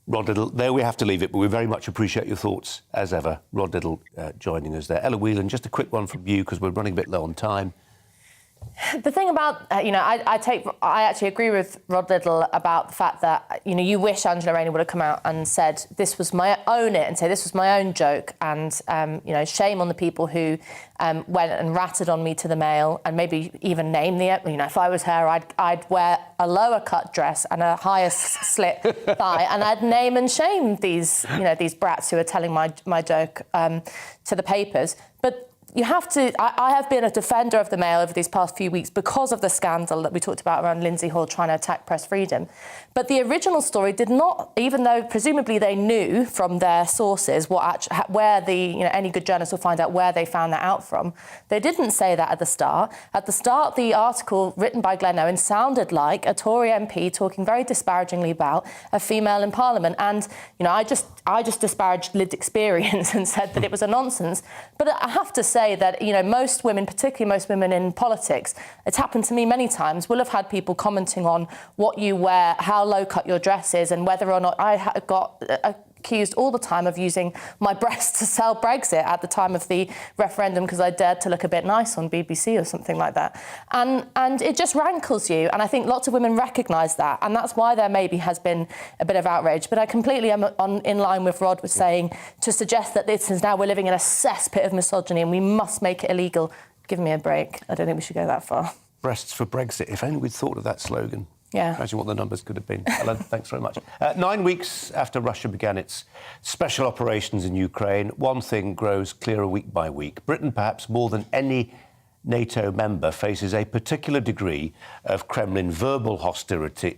Rod Liddle, there we have to leave it, but we very much appreciate your thoughts, as ever. Rod Liddle joining us there. Ella Whelan, just a quick one from you, because we're running a bit low on time. The thing about, I actually agree with Rod Liddle about the fact that, you wish Angela Rayner would have come out and said, this was my own joke, and, shame on the people who went and ratted on me to the Mail, and maybe even name if I was her, I'd wear a lower cut dress and a higher slit thigh, and I'd name and shame these brats who are telling my joke to the papers. But you have to. I have been a defender of the Mail over these past few weeks because of the scandal that we talked about around Lindsay Hall trying to attack press freedom. But the original story did not, even though presumably they knew from their sources where any good journalist will find out where they found that out from. They didn't say that at the start. At the start, the article written by Glenn Owen sounded like a Tory MP talking very disparagingly about a female in Parliament. And I just disparaged lived experience and said that it was a nonsense. But I have to say that, you know, most women, particularly most women in politics, it's happened to me many times, will have had people commenting on what you wear, how low cut your dress is, and whether or not I got accused all the time of using my breasts to sell Brexit at the time of the referendum because I dared to look a bit nice on BBC or something like that. And it just rankles you. And I think lots of women recognise that. And that's why there maybe has been a bit of outrage. But I completely am in line with Rod was saying, to suggest that this is now we're living in a cesspit of misogyny and we must make it illegal. Give me a break. I don't think we should go that far. Breasts for Brexit. If only we'd thought of that slogan. Yeah. Imagine what the numbers could have been. Alan, thanks very much. 9 weeks after Russia began its special operations in Ukraine, one thing grows clearer week by week. Britain, perhaps more than any NATO member, faces a particular degree of Kremlin verbal hostility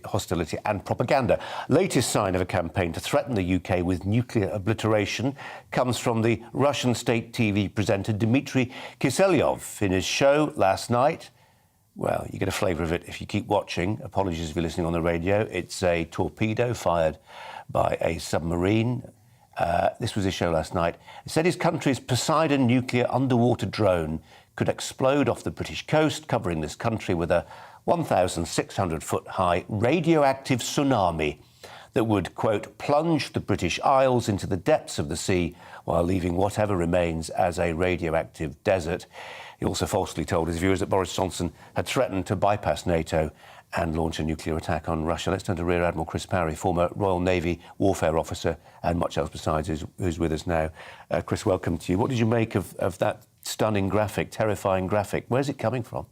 and propaganda. Latest sign of a campaign to threaten the UK with nuclear obliteration comes from the Russian state TV presenter Dmitry Kiselyov. In his show last night, well, you get a flavour of it if you keep watching. Apologies if you're listening on the radio. It's a torpedo fired by a submarine. This was his show last night. It said his country's Poseidon nuclear underwater drone could explode off the British coast, covering this country with a 1,600-foot-high radioactive tsunami that would, quote, plunge the British Isles into the depths of the sea while leaving whatever remains as a radioactive desert. He also falsely told his viewers that Boris Johnson had threatened to bypass NATO and launch a nuclear attack on Russia. Let's turn to Rear Admiral Chris Parry, former Royal Navy warfare officer, and much else besides, who's with us now. Chris, welcome to you. What did you make of that stunning graphic, terrifying graphic? Where's it coming from?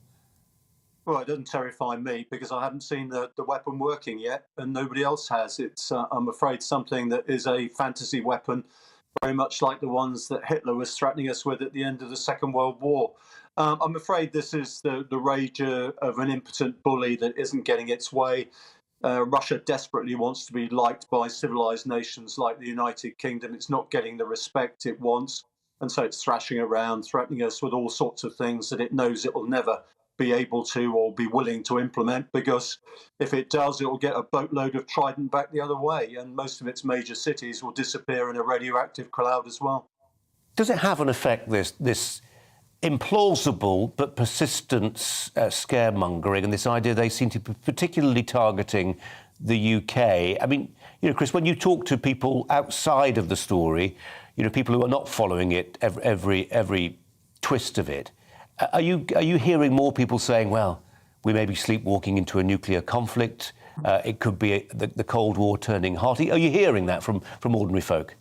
Well, it doesn't terrify me because I haven't seen the weapon working yet, and nobody else has. It's, I'm afraid, something that is a fantasy weapon, very much like the ones that Hitler was threatening us with at the end of the Second World War. I'm afraid this is the rage of an impotent bully that isn't getting its way. Russia desperately wants to be liked by civilized nations like the United Kingdom. It's not getting the respect it wants, and so it's thrashing around, threatening us with all sorts of things that it knows it will never be able to or be willing to implement, because if it does, it will get a boatload of Trident back the other way, and most of its major cities will disappear in a radioactive cloud as well. Does it have an effect, this implausible but persistent scaremongering and this idea they seem to be particularly targeting the UK? I mean, you know, Chris, when you talk to people outside of the story, you know, people who are not following it every twist of it, are you hearing more people saying, well, we may be sleepwalking into a nuclear conflict, it could be the Cold War turning hot? Are you hearing that from ordinary folk?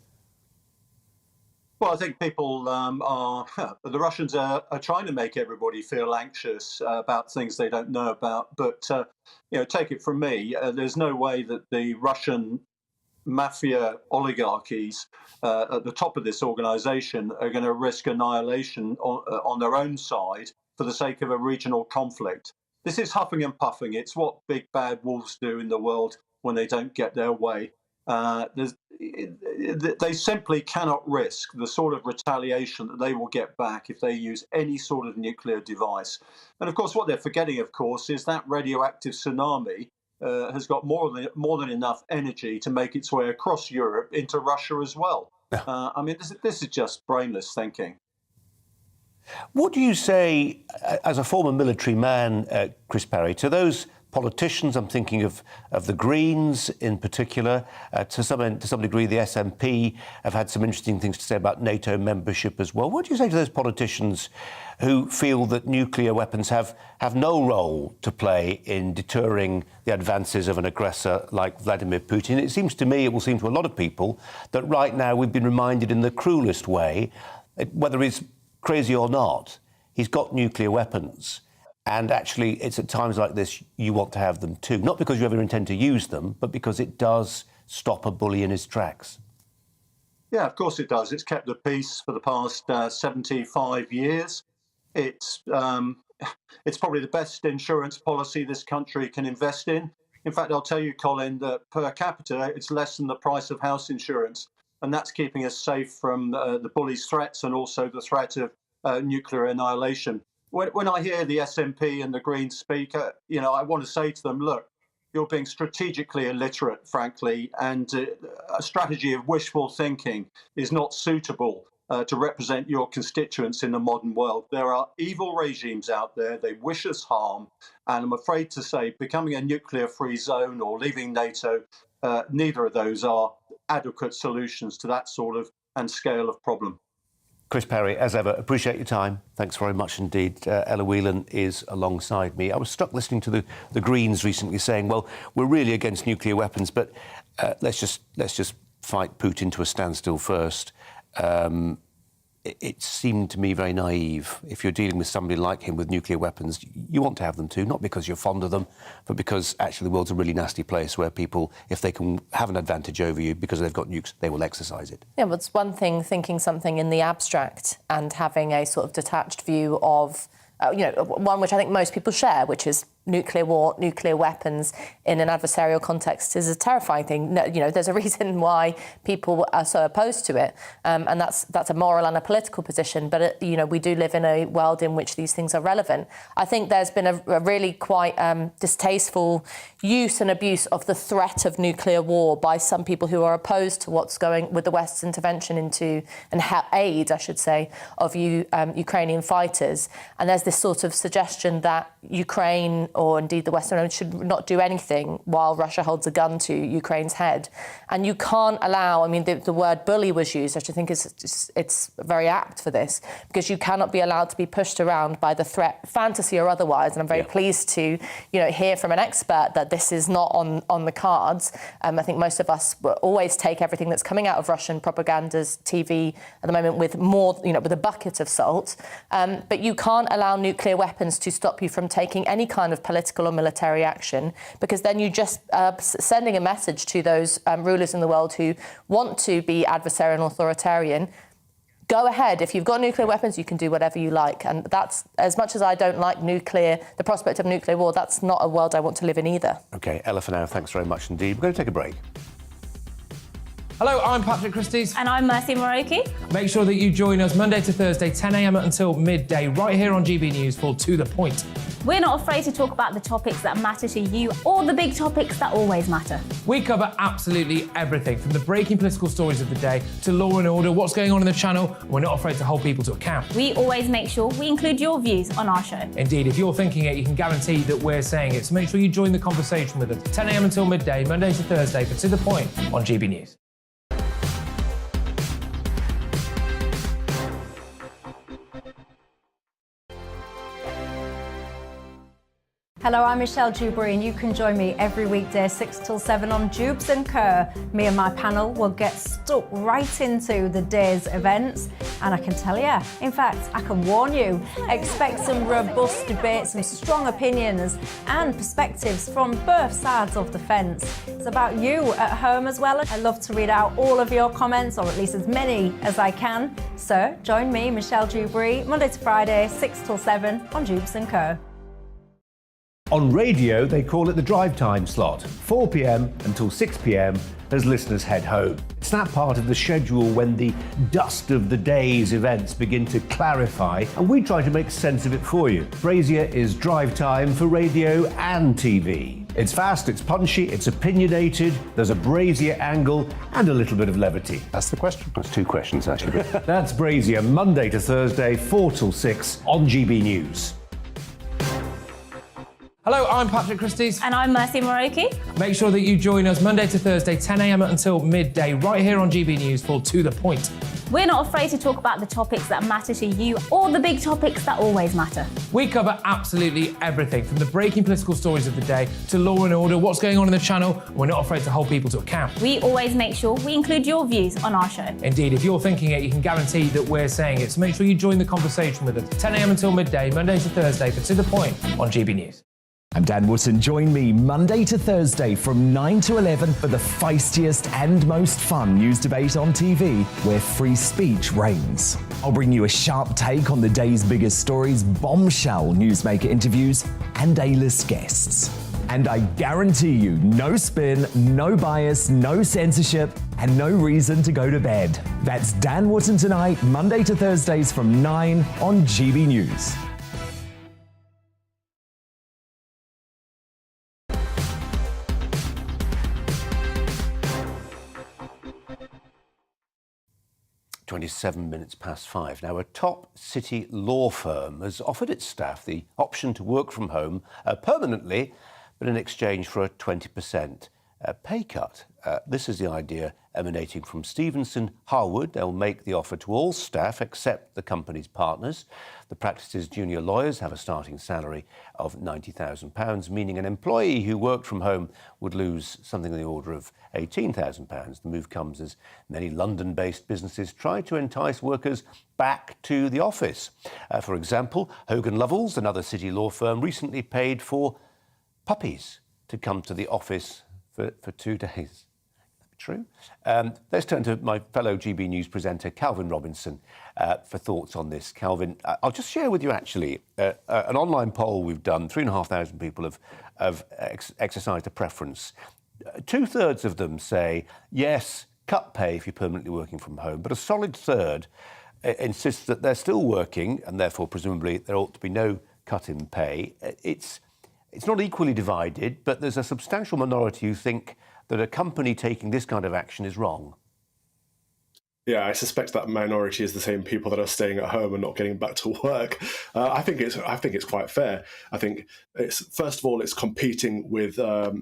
Well, I think people the Russians are trying to make everybody feel anxious about things they don't know about. But, you know, take it from me, there's no way that the Russian mafia oligarchies at the top of this organisation are going to risk annihilation on their own side for the sake of a regional conflict. This is huffing and puffing. It's what big bad wolves do in the world when they don't get their way. They simply cannot risk the sort of retaliation that they will get back if they use any sort of nuclear device. And of course, what they're forgetting, of course, is that radioactive tsunami has got more than enough energy to make its way across Europe into Russia as well. I mean, this is just brainless thinking. What do you say, as a former military man, Chris Parry, to those politicians? I'm thinking of the Greens in particular. To some degree, the SNP have had some interesting things to say about NATO membership as well. What do you say to those politicians who feel that nuclear weapons have no role to play in deterring the advances of an aggressor like Vladimir Putin? It seems to me, it will seem to a lot of people, that right now we've been reminded in the cruelest way, whether he's crazy or not, he's got nuclear weapons. And actually, it's at times like this you want to have them too. Not because you ever intend to use them, but because it does stop a bully in his tracks. Yeah, of course it does. It's kept the peace for the past 75 years. It's probably the best insurance policy this country can invest in. In fact, I'll tell you, Colin, that per capita, it's less than the price of house insurance. And that's keeping us safe from the bully's threats and also the threat of nuclear annihilation. When I hear the SNP and the Greens speak, you know, I want to say to them, look, you're being strategically illiterate, frankly, and a strategy of wishful thinking is not suitable to represent your constituents in the modern world. There are evil regimes out there. They wish us harm. And I'm afraid to say, becoming a nuclear-free zone or leaving NATO, neither of those are adequate solutions to that sort of and scale of problem. Chris Perry, as ever, appreciate your time. Thanks very much indeed. Ella Whelan is alongside me. I was struck listening to the Greens recently saying, well, we're really against nuclear weapons, but let's just fight Putin to a standstill first. It seemed to me very naive. If you're dealing with somebody like him with nuclear weapons, you want to have them too, not because you're fond of them, but because actually the world's a really nasty place where people, if they can have an advantage over you because they've got nukes, they will exercise it. Yeah, but it's one thing thinking something in the abstract and having a sort of detached view of, one which I think most people share, which is nuclear war, nuclear weapons in an adversarial context is a terrifying thing. No, there's a reason why people are so opposed to it, and that's a moral and a political position. But we do live in a world in which these things are relevant. I think there's been a really quite distasteful use and abuse of the threat of nuclear war by some people who are opposed to what's going with the West's intervention into and aid, I should say, of Ukrainian fighters. And there's this sort of suggestion that Ukraine or indeed the Western Union should not do anything while Russia holds a gun to Ukraine's head. And you can't allow, the word bully was used, which I think it's very apt for this, because you cannot be allowed to be pushed around by the threat, fantasy or otherwise. And I'm very pleased to, hear from an expert that this is not on the cards. I think most of us always take everything that's coming out of Russian propaganda's TV at the moment with more, with a bucket of salt. But you can't allow nuclear weapons to stop you from taking any kind of political or military action, because then you just sending a message to those rulers in the world who want to be adversarial and authoritarian. Go ahead. If you've got nuclear weapons, you can do whatever you like. And that's, as much as I don't like the prospect of nuclear war, that's not a world I want to live in either. OK, Ella, for now, thanks very much indeed. We're going to take a break. Hello, I'm Patrick Christie's. And I'm Mercy Moroki. Make sure that you join us Monday to Thursday, 10 a.m. until midday, right here on GB News for To The Point. We're not afraid to talk about the topics that matter to you or the big topics that always matter. We cover absolutely everything, from the breaking political stories of the day to law and order, what's going on in the channel. We're not afraid to hold people to account. We always make sure we include your views on our show. Indeed, if you're thinking it, you can guarantee that we're saying it. So make sure you join the conversation with us, 10 a.m. until midday, Monday to Thursday, for To The Point on GB News. Hello, I'm Michelle Dewberry, and you can join me every weekday 6 till 7 on Jubes and Kerr. Me and my panel will get stuck right into the day's events, and I can tell you, in fact, I can warn you, expect some robust debates, some strong opinions and perspectives from both sides of the fence. It's about you at home as well. I love to read out all of your comments, or at least as many as I can. So join me, Michelle Dewberry, Monday to Friday, 6 till 7 on Jubes and Kerr. On radio, they call it the drive time slot, 4 p.m. until 6 p.m. as listeners head home. It's that part of the schedule when the dust of the day's events begin to clarify, and we try to make sense of it for you. Brazier is drive time for radio and TV. It's fast, it's punchy, it's opinionated, there's a Brazier angle and a little bit of levity. That's the question. That's two questions, actually. That's Brazier, Monday to Thursday, 4 till 6 on GB News. Hello, I'm Patrick Christie's. And I'm Mercy Moroki. Make sure that you join us Monday to Thursday, 10 a.m. until midday, right here on GB News for To The Point. We're not afraid to talk about the topics that matter to you or the big topics that always matter. We cover absolutely everything, from the breaking political stories of the day to law and order, what's going on in the channel. We're not afraid to hold people to account. We always make sure we include your views on our show. Indeed, if you're thinking it, you can guarantee that we're saying it. So make sure you join the conversation with us, 10 a.m. until midday, Monday to Thursday, for To The Point on GB News. I'm Dan Wootton. Join me Monday to Thursday from 9 to 11 for the feistiest and most fun news debate on TV, where free speech reigns. I'll bring you a sharp take on the day's biggest stories, bombshell newsmaker interviews, and A-list guests. And I guarantee you, no spin, no bias, no censorship, and no reason to go to bed. That's Dan Wootton tonight, Monday to Thursdays from 9 on GB News. 27 minutes past 5. Now, a top city law firm has offered its staff the option to work from home permanently, but in exchange for a 20% pay cut. This is the idea emanating from Stevenson Harwood. They'll make the offer to all staff except the company's partners. The practice's junior lawyers have a starting salary of £90,000, meaning an employee who worked from home would lose something in the order of £18,000. The move comes as many London-based businesses try to entice workers back to the office. For example, Hogan Lovells, another city law firm, recently paid for puppies to come to the office for 2 days. True. Let's turn to my fellow GB News presenter, Calvin Robinson, for thoughts on this. Calvin, I'll just share with you, actually, an online poll we've done. 3,500 people have exercised a preference. 2/3 of them say, yes, cut pay if you're permanently working from home, but a solid third insists that they're still working, and therefore, presumably, there ought to be no cut in pay. It's not equally divided, but there's a substantial minority who think that a company taking this kind of action is wrong. Yeah, I suspect that minority is the same people that are staying at home and not getting back to work. I think it's quite fair. I think it's, first of all, it's competing with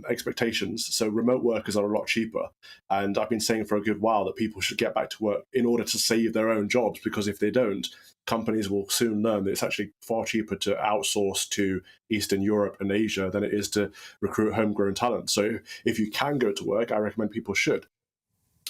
expectations. So remote workers are a lot cheaper, and I've been saying for a good while that people should get back to work in order to save their own jobs, because if they don't, companies will soon learn that it's actually far cheaper to outsource to Eastern Europe and Asia than it is to recruit homegrown talent. So if you can go to work, I recommend people should.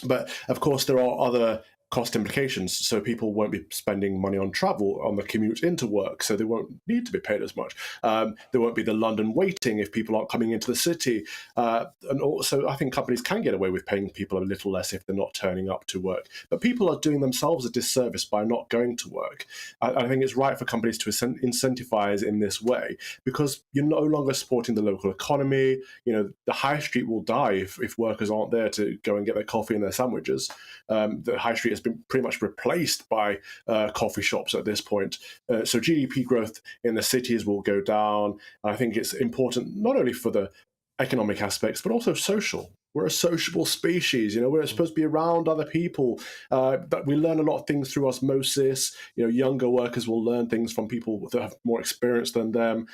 But of course, there are other cost implications. So people won't be spending money on travel on the commute into work, so they won't need to be paid as much. There won't be the London waiting if people aren't coming into the city. And also, I think companies can get away with paying people a little less if they're not turning up to work. But people are doing themselves a disservice by not going to work. I think it's right for companies to incentivize in this way, because you're no longer supporting the local economy. You know, the high street will die if workers aren't there to go and get their coffee and their sandwiches. The high street has been pretty much replaced by coffee shops at this point. So GDP growth in the cities will go down. I think it's important not only for the economic aspects, but also social. We're a sociable species, you know, we're supposed to be around other people. But we learn a lot of things through osmosis. You know, younger workers will learn things from people that have more experience than them,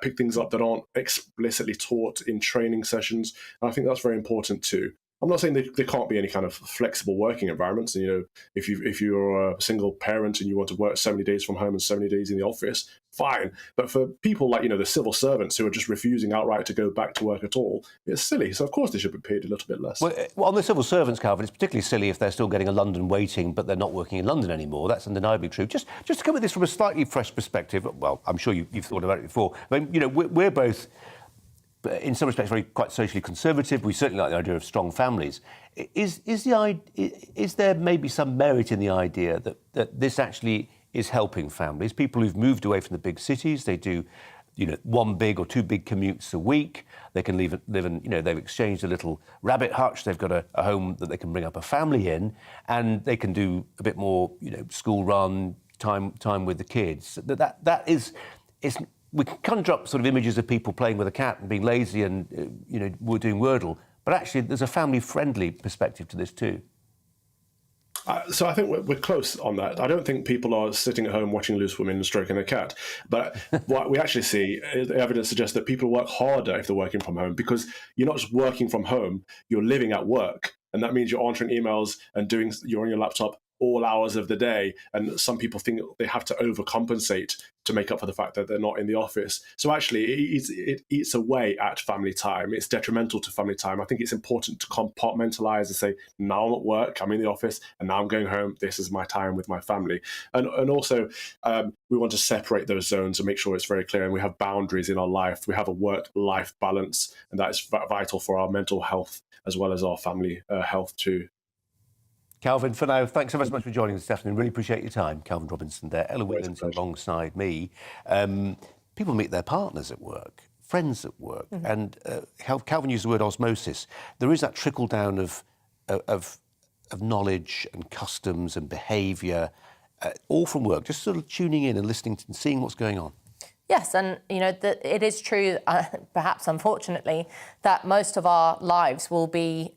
pick things up that aren't explicitly taught in training sessions. And I think that's very important too. I'm not saying there can't be any kind of flexible working environments. And, you know, if you're a single parent and you want to work 70 days from home and 70 days in the office, fine. But for people like, you know, the civil servants who are just refusing outright to go back to work at all, it's silly. So, of course, they should be paid a little bit less. Well, on the civil servants, Calvin, it's particularly silly if they're still getting a London waiting, but they're not working in London anymore. That's undeniably true. Just to come at this from a slightly fresh perspective, well, I'm sure you've thought about it before. I mean, you know, we're both, in some respects, quite socially conservative. We certainly like the idea of strong families. Is there maybe some merit in the idea that this actually is helping families? People who've moved away from the big cities, they do, you know, 1 big or 2 big commutes a week. They can live in, you know, they've exchanged a little rabbit hutch. They've got a home that they can bring up a family in, and they can do a bit more, you know, school run time with the kids. That is. We can conjure up sort of images of people playing with a cat and being lazy and, you know, we're doing Wordle. But actually, there's a family-friendly perspective to this too. So I think we're close on that. I don't think people are sitting at home watching Loose Women and stroking a cat. But what we actually see, the evidence suggests that people work harder if they're working from home, because you're not just working from home, you're living at work. And that means you're answering emails and you're on your laptop all hours of the day, and some people think they have to overcompensate to make up for the fact that they're not in the office. So actually, it eats away at family time. It's detrimental to family time. I think it's important to compartmentalize and say, now I'm at work, I'm in the office, and now I'm going home. This is my time with my family. And also, we want to separate those zones and make sure it's very clear, and we have boundaries in our life. We have a work-life balance, and that is vital for our mental health as well as our family health too. Calvin, for now, thanks so much for joining us this afternoon. Really appreciate your time. Calvin Robinson there, Ella Whitland alongside me. People meet their partners at work, friends at work, and Calvin used the word osmosis. There is that trickle down of knowledge and customs and behaviour, all from work, just sort of tuning in and listening and seeing what's going on. Yes, and you know it is true, perhaps unfortunately, that most of our lives will be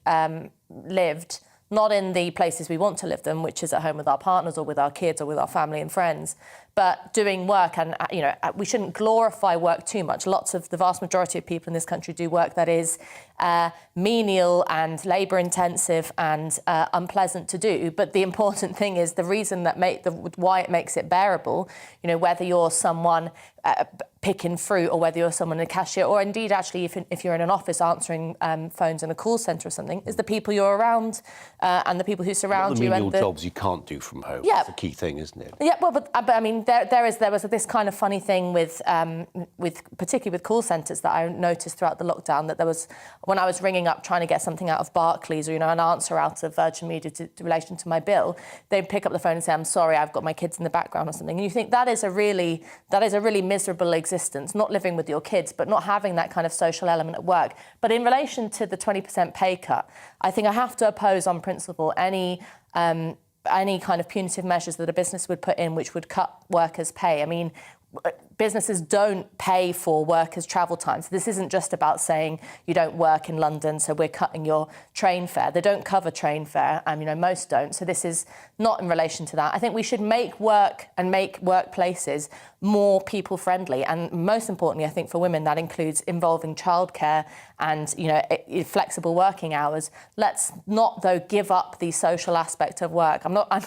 lived not in the places we want to live them, which is at home with our partners or with our kids or with our family and friends, but doing work. And, we shouldn't glorify work too much. The vast majority of people in this country do work that is menial and labour-intensive and unpleasant to do. But the important thing is the reason that why it makes it bearable, whether you're someone picking fruit or whether you're someone in a cashier, or indeed actually if you're in an office answering phones in a call centre or something, is the people you're around and the people who surround you. The menial jobs you can't do from home. Yeah. That's the key thing, isn't it? Yeah, well, but I mean, there was this kind of funny thing with particularly with call centres that I noticed throughout the lockdown, that there was, when I was ringing up trying to get something out of Barclays or an answer out of Virgin Media in relation to my bill, they'd pick up the phone and say, "I'm sorry, I've got my kids in the background" or something. And you think that is a really miserable existence, not living with your kids, but not having that kind of social element at work. But in relation to the 20% pay cut, I think I have to oppose on principle any kind of punitive measures that a business would put in which would cut workers' pay. I mean, businesses don't pay for workers' travel time. So this isn't just about saying you don't work in London, so we're cutting your train fare. They don't cover train fare, most don't. So this is not in relation to that. I think we should make work and make workplaces more people-friendly. And most importantly, I think for women, that includes involving childcare and, flexible working hours. Let's not, though, give up the social aspect of work.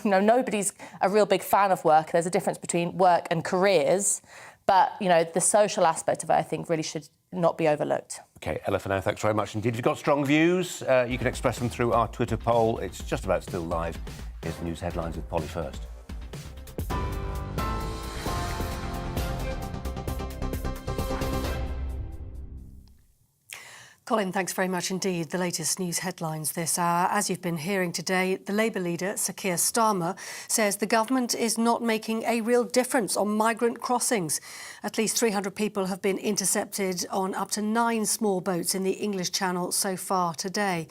Nobody's a real big fan of work. There's a difference between work and careers. But, the social aspect of it, I think, really should not be overlooked. OK, Ella, for now, thanks very much indeed. If you've got strong views, you can express them through our Twitter poll. It's just about still live. Here's the news headlines with Polly first. Colin, thanks very much indeed. The latest news headlines this hour. As you've been hearing today, the Labour leader, Sir Keir Starmer, says the government is not making a real difference on migrant crossings. At least 300 people have been intercepted on up to 9 small boats in the English Channel so far today.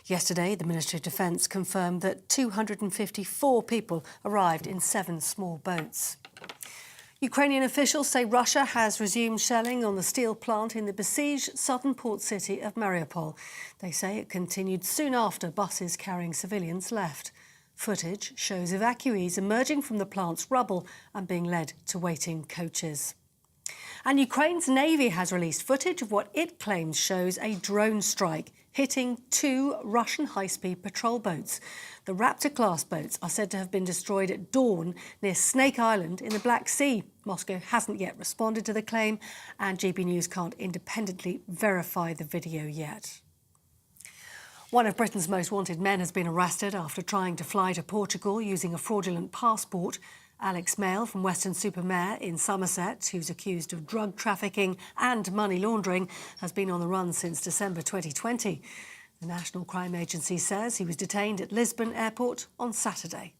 Yesterday, the Ministry of Defence confirmed that 254 people arrived in 7 small boats. Ukrainian officials say Russia has resumed shelling on the steel plant in the besieged southern port city of Mariupol. They say it continued soon after buses carrying civilians left. Footage shows evacuees emerging from the plant's rubble and being led to waiting coaches. And Ukraine's Navy has released footage of what it claims shows a drone strike hitting 2 Russian high-speed patrol boats. The Raptor-class boats are said to have been destroyed at dawn near Snake Island in the Black Sea. Moscow hasn't yet responded to the claim, and GBNews can't independently verify the video yet. One of Britain's most wanted men has been arrested after trying to fly to Portugal using a fraudulent passport. Alex Mail from Weston-super-Mare in Somerset, who's accused of drug trafficking and money laundering, has been on the run since December 2020. The National Crime Agency says he was detained at Lisbon Airport on Saturday.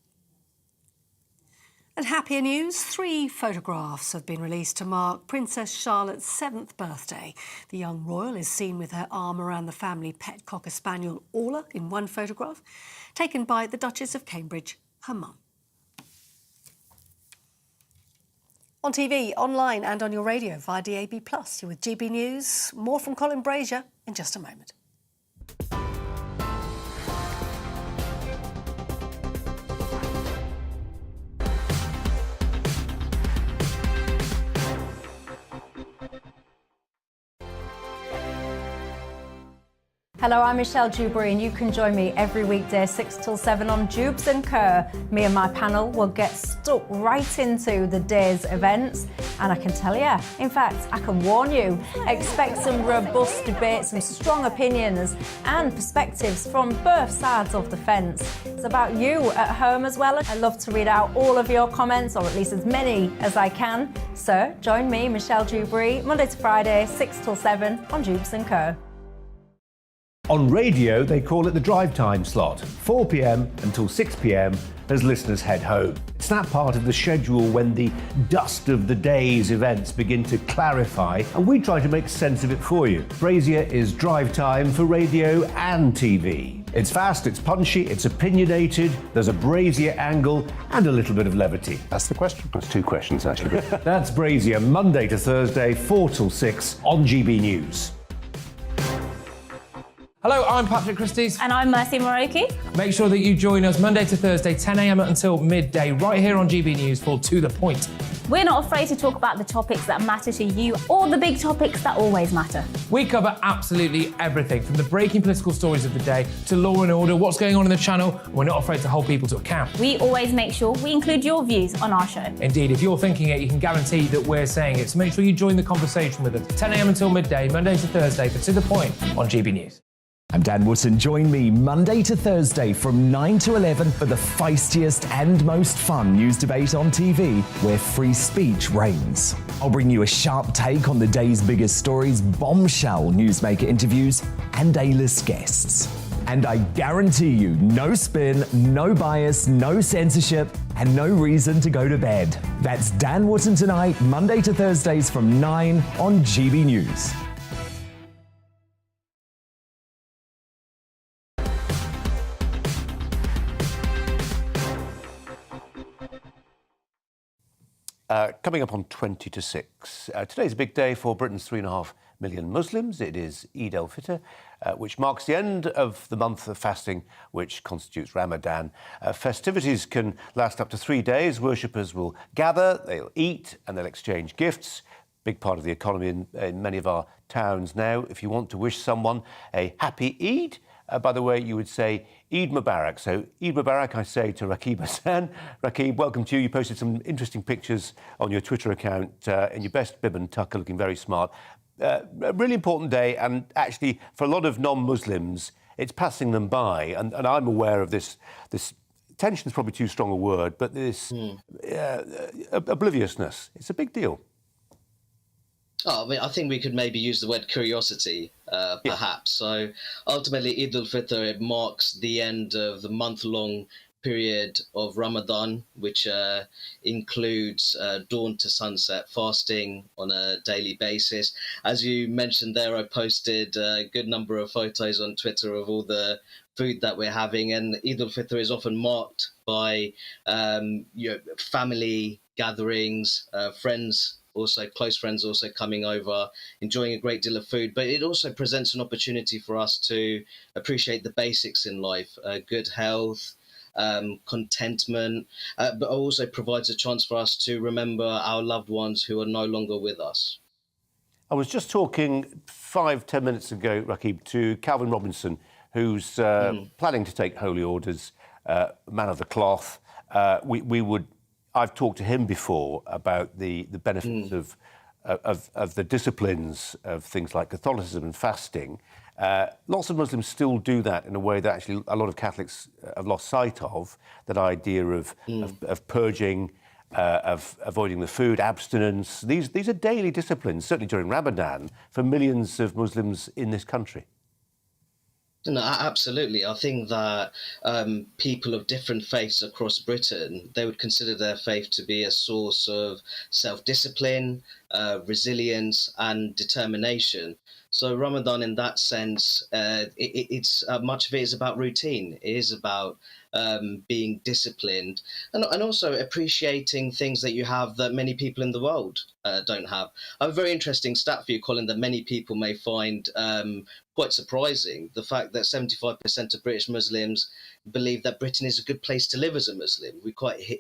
And happier news, 3 photographs have been released to mark Princess Charlotte's 7th birthday. The young royal is seen with her arm around the family pet Cocker Spaniel Orla in one photograph, taken by the Duchess of Cambridge, her mum. On TV, online and on your radio via DAB+. You're with GB News. More from Colin Brazier in just a moment. Hello, I'm Michelle Dewberry and you can join me every weekday 6 till 7 on Jubes and Kerr. Me and my panel will get stuck right into the day's events, and I can tell you, in fact, I can warn you, expect some robust debate, some strong opinions and perspectives from both sides of the fence. It's about you at home as well. I love to read out all of your comments, or at least as many as I can. So join me, Michelle Dewberry, Monday to Friday, 6 till 7 on Jubes and Kerr. On radio, they call it the drive time slot, 4 p.m. until 6 p.m. as listeners head home. It's that part of the schedule when the dust of the day's events begin to clarify, and we try to make sense of it for you. Brazier is drive time for radio and TV. It's fast, it's punchy, it's opinionated, there's a Brazier angle and a little bit of levity. That's the question. That's 2 questions, actually. That's Brazier, Monday to Thursday, 4 till 6 on GB News. Hello, I'm Patrick Christie's. And I'm Mercy Moroki. Make sure that you join us Monday to Thursday, 10 a.m. until midday, right here on GB News for To The Point. We're not afraid to talk about the topics that matter to you or the big topics that always matter. We cover absolutely everything, from the breaking political stories of the day to law and order, what's going on in the channel. We're not afraid to hold people to account. We always make sure we include your views on our show. Indeed, if you're thinking it, you can guarantee that we're saying it. So make sure you join the conversation with us, 10 a.m. until midday, Monday to Thursday, for To The Point on GB News. I'm Dan Wootton. Join me Monday to Thursday from 9 to 11 for the feistiest and most fun news debate on TV, where free speech reigns. I'll bring you a sharp take on the day's biggest stories, bombshell newsmaker interviews, and A-list guests. And I guarantee you, no spin, no bias, no censorship, and no reason to go to bed. That's Dan Wootton tonight, Monday to Thursdays from 9 on GB News. Coming up on 20 to 6. Today's a big day for Britain's 3.5 million Muslims. It is Eid al-Fitr, which marks the end of the month of fasting, which constitutes Ramadan. Festivities can last up to 3 days. Worshippers will gather, they'll eat, and they'll exchange gifts. Big part of the economy in many of our towns now. If you want to wish someone a happy Eid, by the way, you would say Eid Mubarak. So Eid Mubarak, I say to Rakib Hassan. Rakib, welcome to you. You posted some interesting pictures on your Twitter account in your best bib and tucker, looking very smart. A really important day, and actually for a lot of non-Muslims, it's passing them by. And I'm aware of this tension is probably too strong a word, but this obliviousness. It's a big deal. Oh, I mean, I think we could maybe use the word curiosity, perhaps. So ultimately, Eid al-Fitr, it marks the end of the month-long period of Ramadan, which includes dawn to sunset fasting on a daily basis. As you mentioned there, I posted a good number of photos on Twitter of all the food that we're having, and Eid al-Fitr is often marked by family gatherings, friends, also close friends also coming over, enjoying a great deal of food. But it also presents an opportunity for us to appreciate the basics in life, good health, contentment, but also provides a chance for us to remember our loved ones who are no longer with us. I was just talking 5-10 minutes ago, Rakib, to Calvin Robinson, who's planning to take holy orders, man of the cloth. I've talked to him before about the benefits of the disciplines of things like Catholicism and fasting. Lots of Muslims still do that in a way that actually a lot of Catholics have lost sight of, that idea of purging, of avoiding the food, abstinence. These are daily disciplines, certainly during Ramadan, for millions of Muslims in this country. No, absolutely. I think that people of different faiths across Britain, they would consider their faith to be a source of self-discipline, resilience and determination. So Ramadan, in that sense, it's much of it is about routine. It is about being disciplined and also appreciating things that you have that many people in the world don't have. I have a very interesting stat for you, Colin, that many people may find quite surprising. The fact that 75% of British Muslims believe that Britain is a good place to live as a Muslim.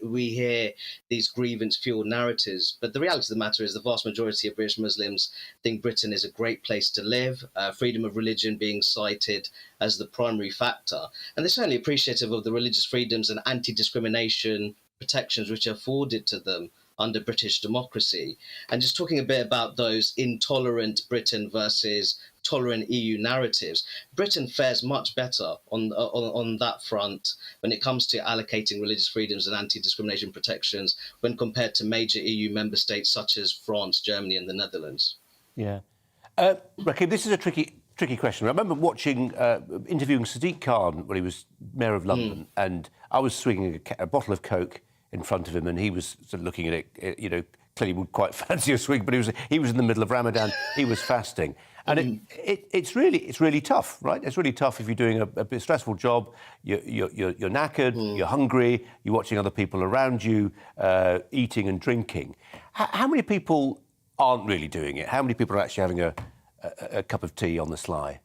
We hear these grievance-fueled narratives, but the reality of the matter is the vast majority of British Muslims think Britain is a great place to live, freedom of religion being cited as the primary factor. And they're certainly appreciative of the religious freedoms and anti-discrimination protections which are afforded to them under British democracy. And just talking a bit about those intolerant Britain versus tolerant EU narratives, Britain fares much better on that front when it comes to allocating religious freedoms and anti-discrimination protections when compared to major EU member states such as France, Germany and the Netherlands. Yeah. Rakib, this is a tricky question. I remember interviewing Sadiq Khan when he was Mayor of London, and I was swinging a bottle of Coke in front of him, and he was sort of looking at it, clearly would quite fancy a swig, but he was in the middle of Ramadan, he was fasting. And it's really tough, right? It's really tough if you're doing a bit stressful job, you're knackered, you're hungry, you're watching other people around you eating and drinking. How many people aren't really doing it? How many people are actually having a cup of tea on the sly?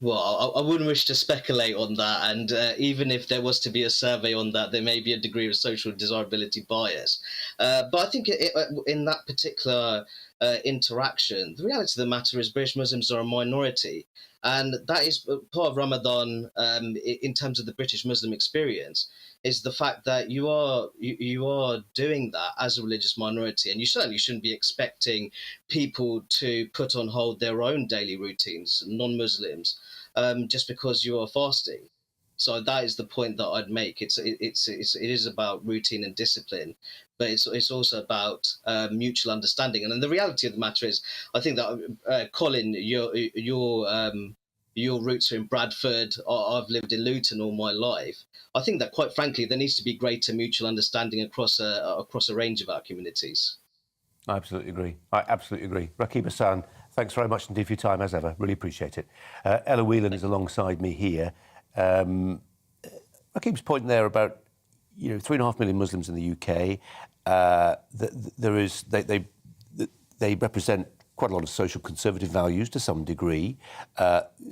Well, I wouldn't wish to speculate on that, and even if there was to be a survey on that, there may be a degree of social desirability bias. But I think in that particular interaction, the reality of the matter is British Muslims are a minority, and that is part of Ramadan in terms of the British Muslim experience, is the fact that you are doing that as a religious minority, and you certainly shouldn't be expecting people to put on hold their own daily routines, non-Muslims, just because you are fasting. So that is the point that I'd make. It is about routine and discipline, but it's also about mutual understanding. And then the reality of the matter is, I think that Colin, your roots are in Bradford. I've lived in Luton all my life. I think that, quite frankly, there needs to be greater mutual understanding across a range of our communities. I absolutely agree. Rakib Hassan, thanks very much indeed for your time, as ever. Really appreciate it. Ella Whelan is alongside me here. Rakib's point there about 3.5 million Muslims in the UK. They represent quite a lot of social conservative values to some degree.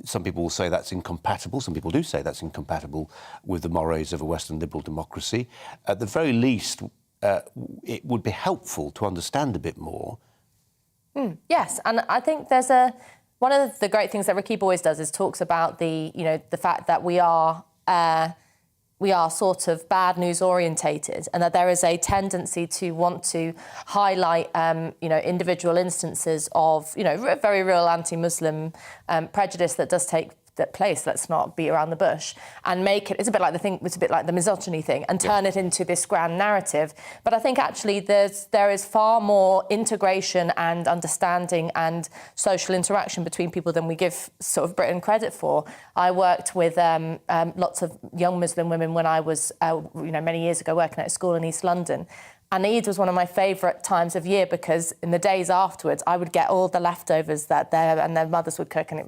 Some people will say that's incompatible. Some people do say that's incompatible with the mores of a Western liberal democracy. At the very least, it would be helpful to understand a bit more. Yes, and I think there's one of the great things that Rakib always does is talks about the fact that we are sort of bad news orientated, and that there is a tendency to want to highlight individual instances of very real anti-Muslim prejudice that does take place. Let's not beat around the bush and make it. It's a bit like the misogyny thing, and turn it into this grand narrative. But I think actually there is far more integration and understanding and social interaction between people than we give sort of Britain credit for. I worked with lots of young Muslim women when I was many years ago working at a school in East London. And Eid was one of my favourite times of year because in the days afterwards, I would get all the leftovers that their mothers would cook, and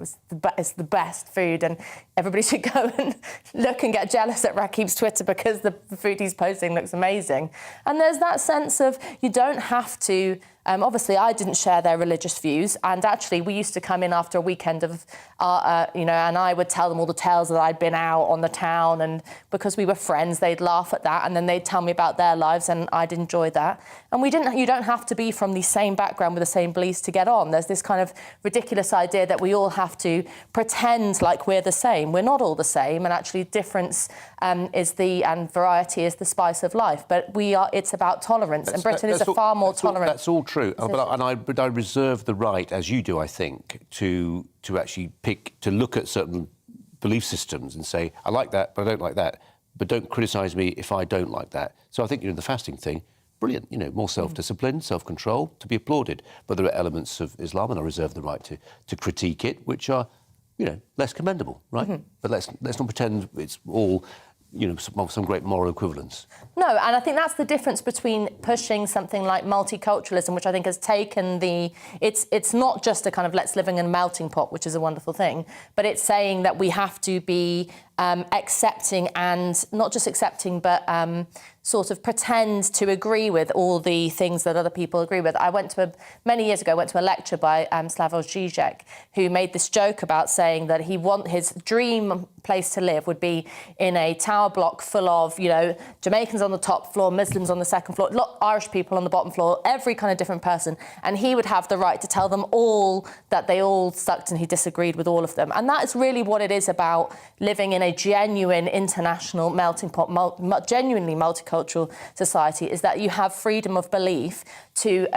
it's the best food. And everybody should go and look and get jealous at Rakib's Twitter because the food he's posting looks amazing. And there's that sense of you don't have to. Obviously, I didn't share their religious views, and actually, we used to come in after a weekend of, and I would tell them all the tales that I'd been out on the town, and because we were friends, they'd laugh at that, and then they'd tell me about their lives, and I'd enjoy that. And you don't have to be from the same background with the same beliefs to get on. There's this kind of ridiculous idea that we all have to pretend like we're the same. We're not all the same, and actually, difference and variety is the spice of life. But it's about tolerance, and Britain is a far more tolerant. That's all true, but I reserve the right, as you do, I think, to actually to look at certain belief systems and say, I like that, but I don't like that, but don't criticise me if I don't like that. So I think the fasting thing, brilliant, more self-discipline, self-control, to be applauded. But there are elements of Islam, and I reserve the right to critique it, which are, less commendable, right? Mm-hmm. But let's not pretend it's all some great moral equivalence. No, and I think that's the difference between pushing something like multiculturalism, which I think has taken it's not just a kind of let's live in a melting pot, which is a wonderful thing, but it's saying that we have to be accepting, and not just accepting, but sort of pretend to agree with all the things that other people agree with. Many years ago, I went to a lecture by Slavoj Žižek, who made this joke about saying that his dream place to live would be in a tower block full of, Jamaicans on the top floor, Muslims on the second floor, Irish people on the bottom floor, every kind of different person. And he would have the right to tell them all that they all sucked and he disagreed with all of them. And that is really what it is about living in a genuine international melting pot, genuinely multicultural society, is that you have freedom of belief to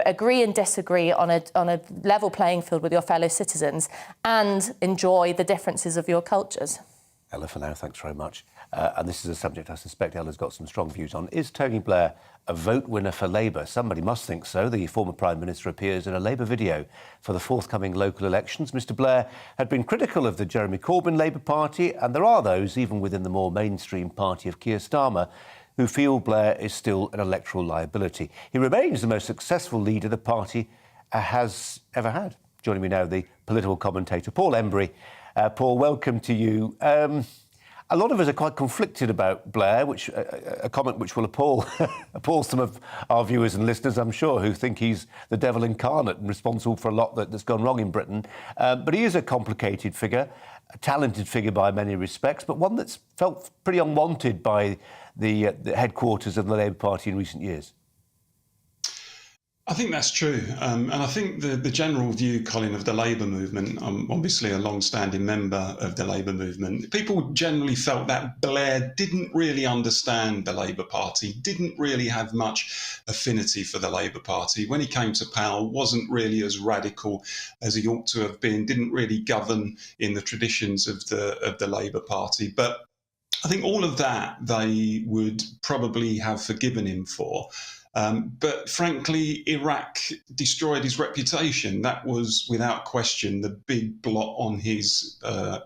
agree and disagree on a level playing field with your fellow citizens and enjoy the differences of your cultures. Ella, for now, thanks very much. And this is a subject I suspect Ella's got some strong views on. Is Tony Blair a vote winner for Labour? Somebody must think so. The former Prime Minister appears in a Labour video for the forthcoming local elections. Mr Blair had been critical of the Jeremy Corbyn Labour Party, and there are those, even within the more mainstream party of Keir Starmer, who feel Blair is still an electoral liability. He remains the most successful leader the party has ever had. Joining me now, the political commentator Paul Embry. Paul, welcome to you. A lot of us are quite conflicted about Blair, which a comment which will appall some of our viewers and listeners, I'm sure, who think he's the devil incarnate and responsible for a lot that's gone wrong in Britain. But he is a complicated figure, a talented figure by many respects, but one that's felt pretty unwanted by the headquarters of the Labour Party in recent years. I think that's true. And I think the general view, Colin, of the Labour movement, I'm obviously a long-standing member of the Labour movement, people generally felt that Blair didn't really understand the Labour Party, didn't really have much affinity for the Labour Party. When he came to power, wasn't really as radical as he ought to have been, didn't really govern in the traditions of the Labour Party. But I think all of that they would probably have forgiven him for. But frankly, Iraq destroyed his reputation. That was, without question, the big blot on his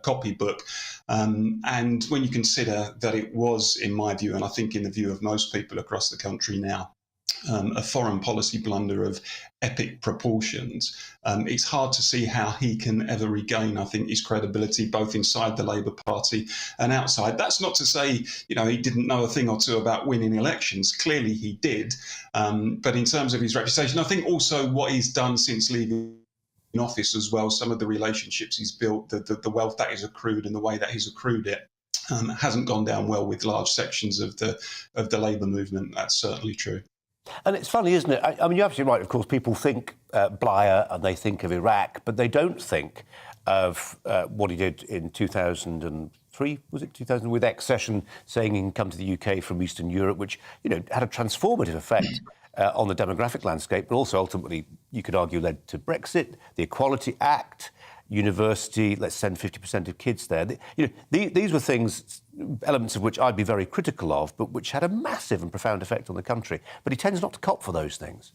copybook. And when you consider that it was, in my view, and I think in the view of most people across the country now, a foreign policy blunder of epic proportions, it's hard to see how he can ever regain, I think, his credibility both inside the Labour Party and outside. That's not to say, you know, he didn't know a thing or two about winning elections. Clearly he did. But in terms of his reputation, I think also what he's done since leaving in office as well, some of the relationships he's built, the wealth that he's accrued and the way that he's accrued it, hasn't gone down well with large sections of the Labour movement. That's certainly true. And it's funny, isn't it? I mean, you're absolutely right. Of course, people think Blair and they think of Iraq, but they don't think of what he did in 2003, was it 2000, with accession, saying he can come to the UK from Eastern Europe, which, you know, had a transformative effect on the demographic landscape, but also ultimately, you could argue, led to Brexit, the Equality Act, university, let's send 50% of kids there. You know, these were things, elements of which I'd be very critical of, but which had a massive and profound effect on the country. But he tends not to cop for those things.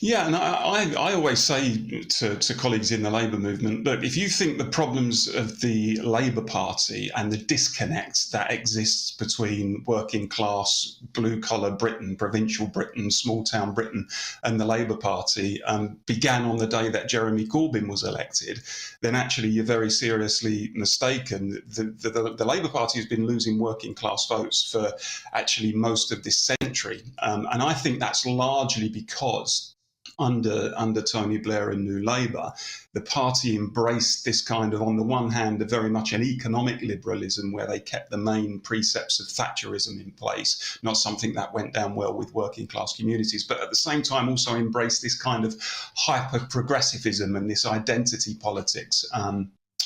Yeah, and I always say to colleagues in the Labour movement, look, if you think the problems of the Labour Party and the disconnect that exists between working class, blue collar Britain, provincial Britain, small town Britain and the Labour Party began on the day that Jeremy Corbyn was elected, then actually you're very seriously mistaken. The Labour Party has been losing working class votes for actually most of this century. And I think that's largely because under Tony Blair and New Labour, the party embraced this kind of, on the one hand, a very much an economic liberalism where they kept the main precepts of Thatcherism in place, not something that went down well with working class communities, but at the same time also embraced this kind of hyper-progressivism and this identity politics,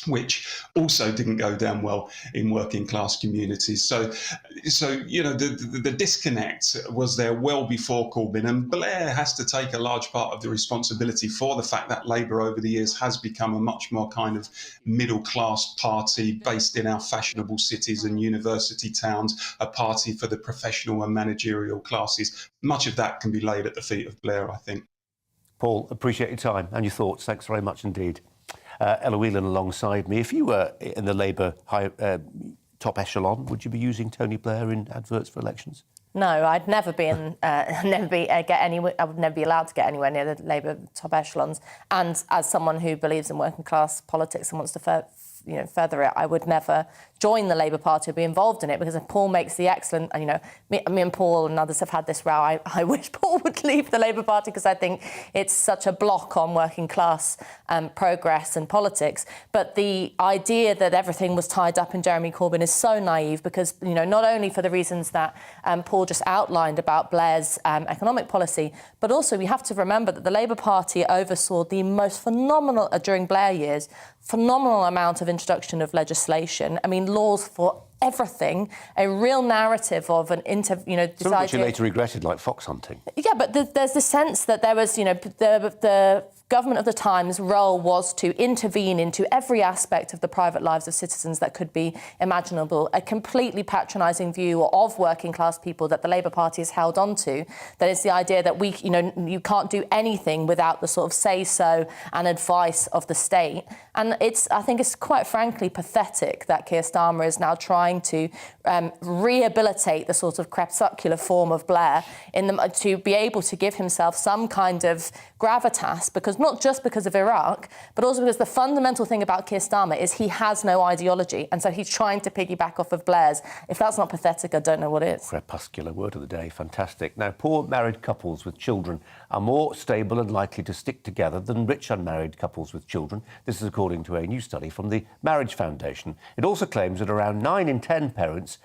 which also didn't go down well in working class communities. So you know, the disconnect was there well before Corbyn, and Blair has to take a large part of the responsibility for the fact that Labour over the years has become a much more kind of middle class party based in our fashionable cities and university towns, a party for the professional and managerial classes. Much of that can be laid at the feet of Blair, I think. Paul, appreciate your time and your thoughts. Thanks very much indeed. Ella Whelan alongside me. If you were in the Labour top echelon, would you be using Tony Blair in adverts for elections? No, I'd never be in, I would never be allowed to get anywhere near the Labour top echelons. And as someone who believes in working class politics and wants to further it, I would never join the Labour Party or be involved in it, because Paul makes the excellent, and, you know, me and Paul and others have had this row. I wish Paul would leave the Labour Party because I think it's such a block on working class progress and politics. But the idea that everything was tied up in Jeremy Corbyn is so naive, because, you know, not only for the reasons that Paul just outlined about Blair's economic policy, but also we have to remember that the Labour Party oversaw the most phenomenal, during Blair years, phenomenal amount of introduction of legislation. I mean, laws for everything, a real narrative of an Some of which you later regretted, like fox hunting. Yeah, but there's the sense that there was, you know, the government of the time's role was to intervene into every aspect of the private lives of citizens that could be imaginable. A completely patronising view of working class people that the Labour Party has held on to, that is the idea that you can't do anything without the sort of say-so and advice of the state. And I think it's quite frankly pathetic that Keir Starmer is now trying to rehabilitate the sort of crepuscular form of Blair to be able to give himself some kind of gravitas, because problems, not just because of Iraq, but also because the fundamental thing about Keir Starmer is he has no ideology, and so he's trying to piggyback off of Blair's. If that's not pathetic, I don't know what is. Crepuscular word of the day, fantastic. Now, poor married couples with children are more stable and likely to stick together than rich unmarried couples with children. This is according to a new study from the Marriage Foundation. It also claims that around 9 in 10 parents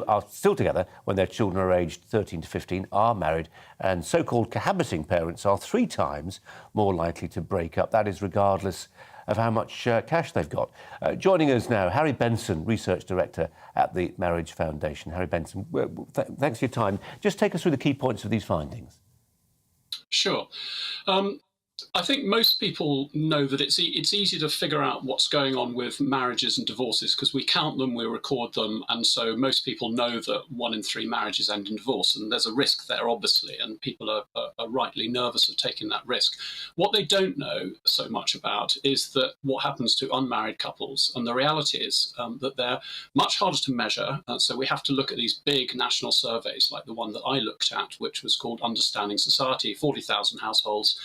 are still together when their children are aged 13 to 15 are married, and so-called cohabiting parents are 3 times more likely to break up. That is regardless of how much cash they've got. Joining us now, Harry Benson, Research Director at the Marriage Foundation. Harry Benson, thanks for your time. Just take us through the key points of these findings. Sure. I think most people know that it's easy to figure out what's going on with marriages and divorces because we count them, we record them, and so most people know that 1 in 3 marriages end in divorce, and there's a risk there, obviously, and people are rightly nervous of taking that risk. What they don't know so much about is that what happens to unmarried couples, and the reality is that they're much harder to measure, so we have to look at these big national surveys like the one that I looked at, which was called Understanding Society, 40,000 households,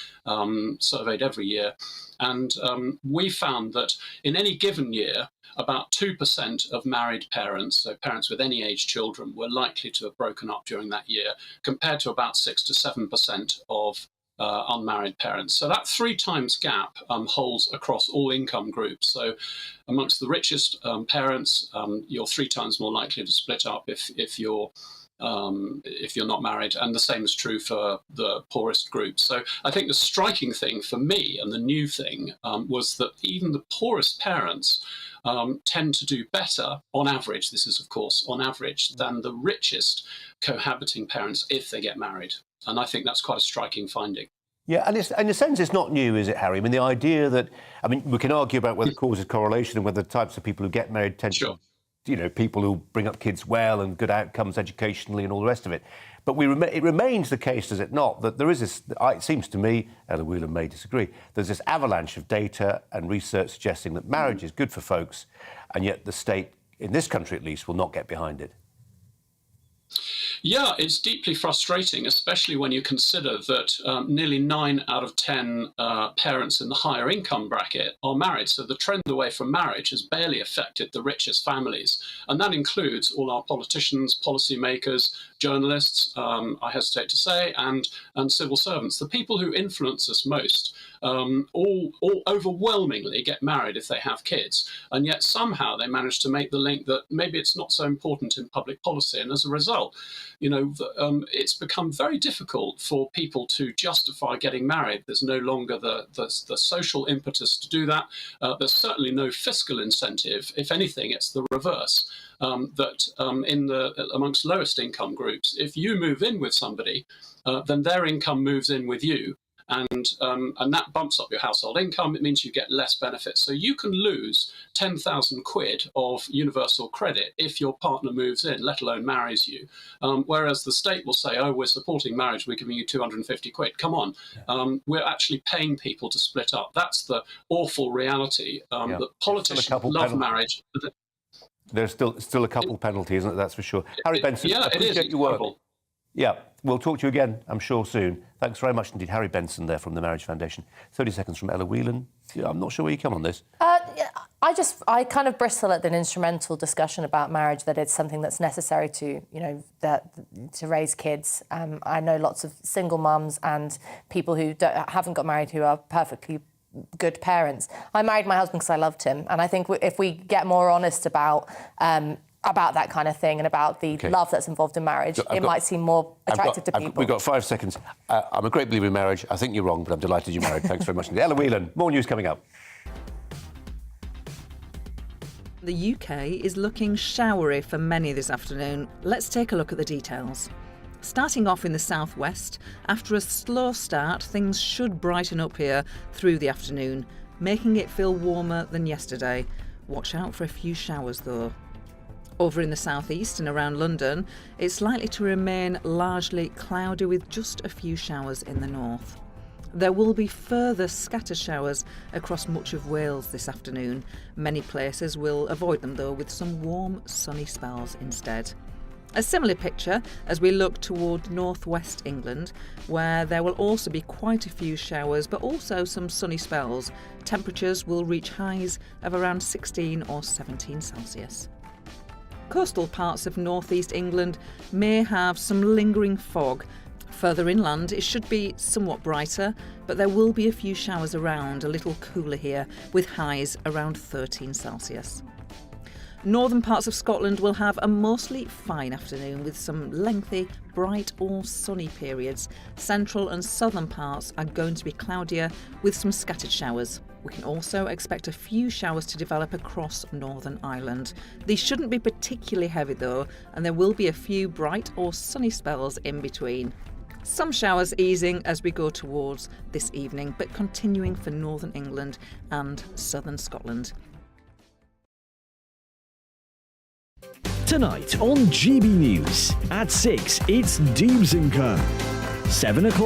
surveyed every year, and we found that in any given year about 2% of married parents, so parents with any age children, were likely to have broken up during that year, compared to about 6 to 7% of unmarried parents. So that 3 times gap holds across all income groups. So amongst the richest parents, you're 3 times more likely to split up if you're not married, and the same is true for the poorest groups. So I think the striking thing for me, and the new thing, was that even the poorest parents tend to do better, on average, this is of course on average, than the richest cohabiting parents if they get married. And I think that's quite a striking finding. Yeah, and in a sense, it's not new, is it, Harry? I mean, the idea that, I mean, we can argue about whether it causes correlation and whether the types of people who get married tend to, you know, people who bring up kids well and good outcomes educationally and all the rest of it. But it remains the case, does it not, that there is this, it seems to me, Ella Whelan may disagree, there's this avalanche of data and research suggesting that marriage is good for folks, and yet the state, in this country at least, will not get behind it. Yeah, it's deeply frustrating, especially when you consider that nearly 9 out of 10 parents in the higher income bracket are married. So the trend away from marriage has barely affected the richest families. And that includes all our politicians, policymakers, journalists, I hesitate to say, and civil servants. The people who influence us most all overwhelmingly get married if they have kids. And yet somehow they manage to make the link that maybe it's not so important in public policy. And as a result, you know, it's become very difficult for people to justify getting married. There's no longer the social impetus to do that. There's certainly no fiscal incentive. If anything, it's the reverse. Amongst lowest income groups, if you move in with somebody, then their income moves in with you. And that bumps up your household income. It means you get less benefits. So you can lose 10,000 quid of universal credit if your partner moves in, let alone marries you. Whereas the state will say, oh, we're supporting marriage, we're giving you 250 quid. Come on. We're actually paying people to split up. That's the awful reality that politicians love marriage. There's still a couple penalty, isn't it? That's for sure. Harry Benson, yeah, appreciate your work. Yeah, we'll talk to you again, I'm sure, soon. Thanks very much indeed. Harry Benson there from the Marriage Foundation. 30 seconds from Ella Whelan. Yeah, I'm not sure where you come on this. I kind of bristle at an instrumental discussion about marriage, that it's something that's necessary to, you know, to raise kids. I know lots of single mums and people who haven't got married who are perfectly good parents. I married my husband because I loved him, and I think if we get more honest about that kind of thing and about the love that's involved in marriage, it might seem more attractive to people. We've got 5 seconds. I'm a great believer in marriage. I think you're wrong, but I'm delighted you're married. Thanks very much indeed. Ella Whelan, more news coming up. The UK is looking showery for many this afternoon. Let's take a look at the details. Starting off in the southwest, after a slow start, things should brighten up here through the afternoon, making it feel warmer than yesterday. Watch out for a few showers though. Over in the southeast and around London, it's likely to remain largely cloudy with just a few showers in the north. There will be further scattered showers across much of Wales this afternoon. Many places will avoid them though, with some warm, sunny spells instead. A similar picture as we look toward northwest England, where there will also be quite a few showers but also some sunny spells. Temperatures will reach highs of around 16 or 17 Celsius. Coastal parts of northeast England may have some lingering fog. Further inland it should be somewhat brighter, but there will be a few showers around, a little cooler here, with highs around 13 Celsius. Northern parts of Scotland will have a mostly fine afternoon with some lengthy, bright or sunny periods. Central and southern parts are going to be cloudier with some scattered showers. We can also expect a few showers to develop across Northern Ireland. These shouldn't be particularly heavy though, and there will be a few bright or sunny spells in between. Some showers easing as we go towards this evening, but continuing for Northern England and Southern Scotland. Tonight on GB News, at 6, it's Dubes & Co. 7 o'clock.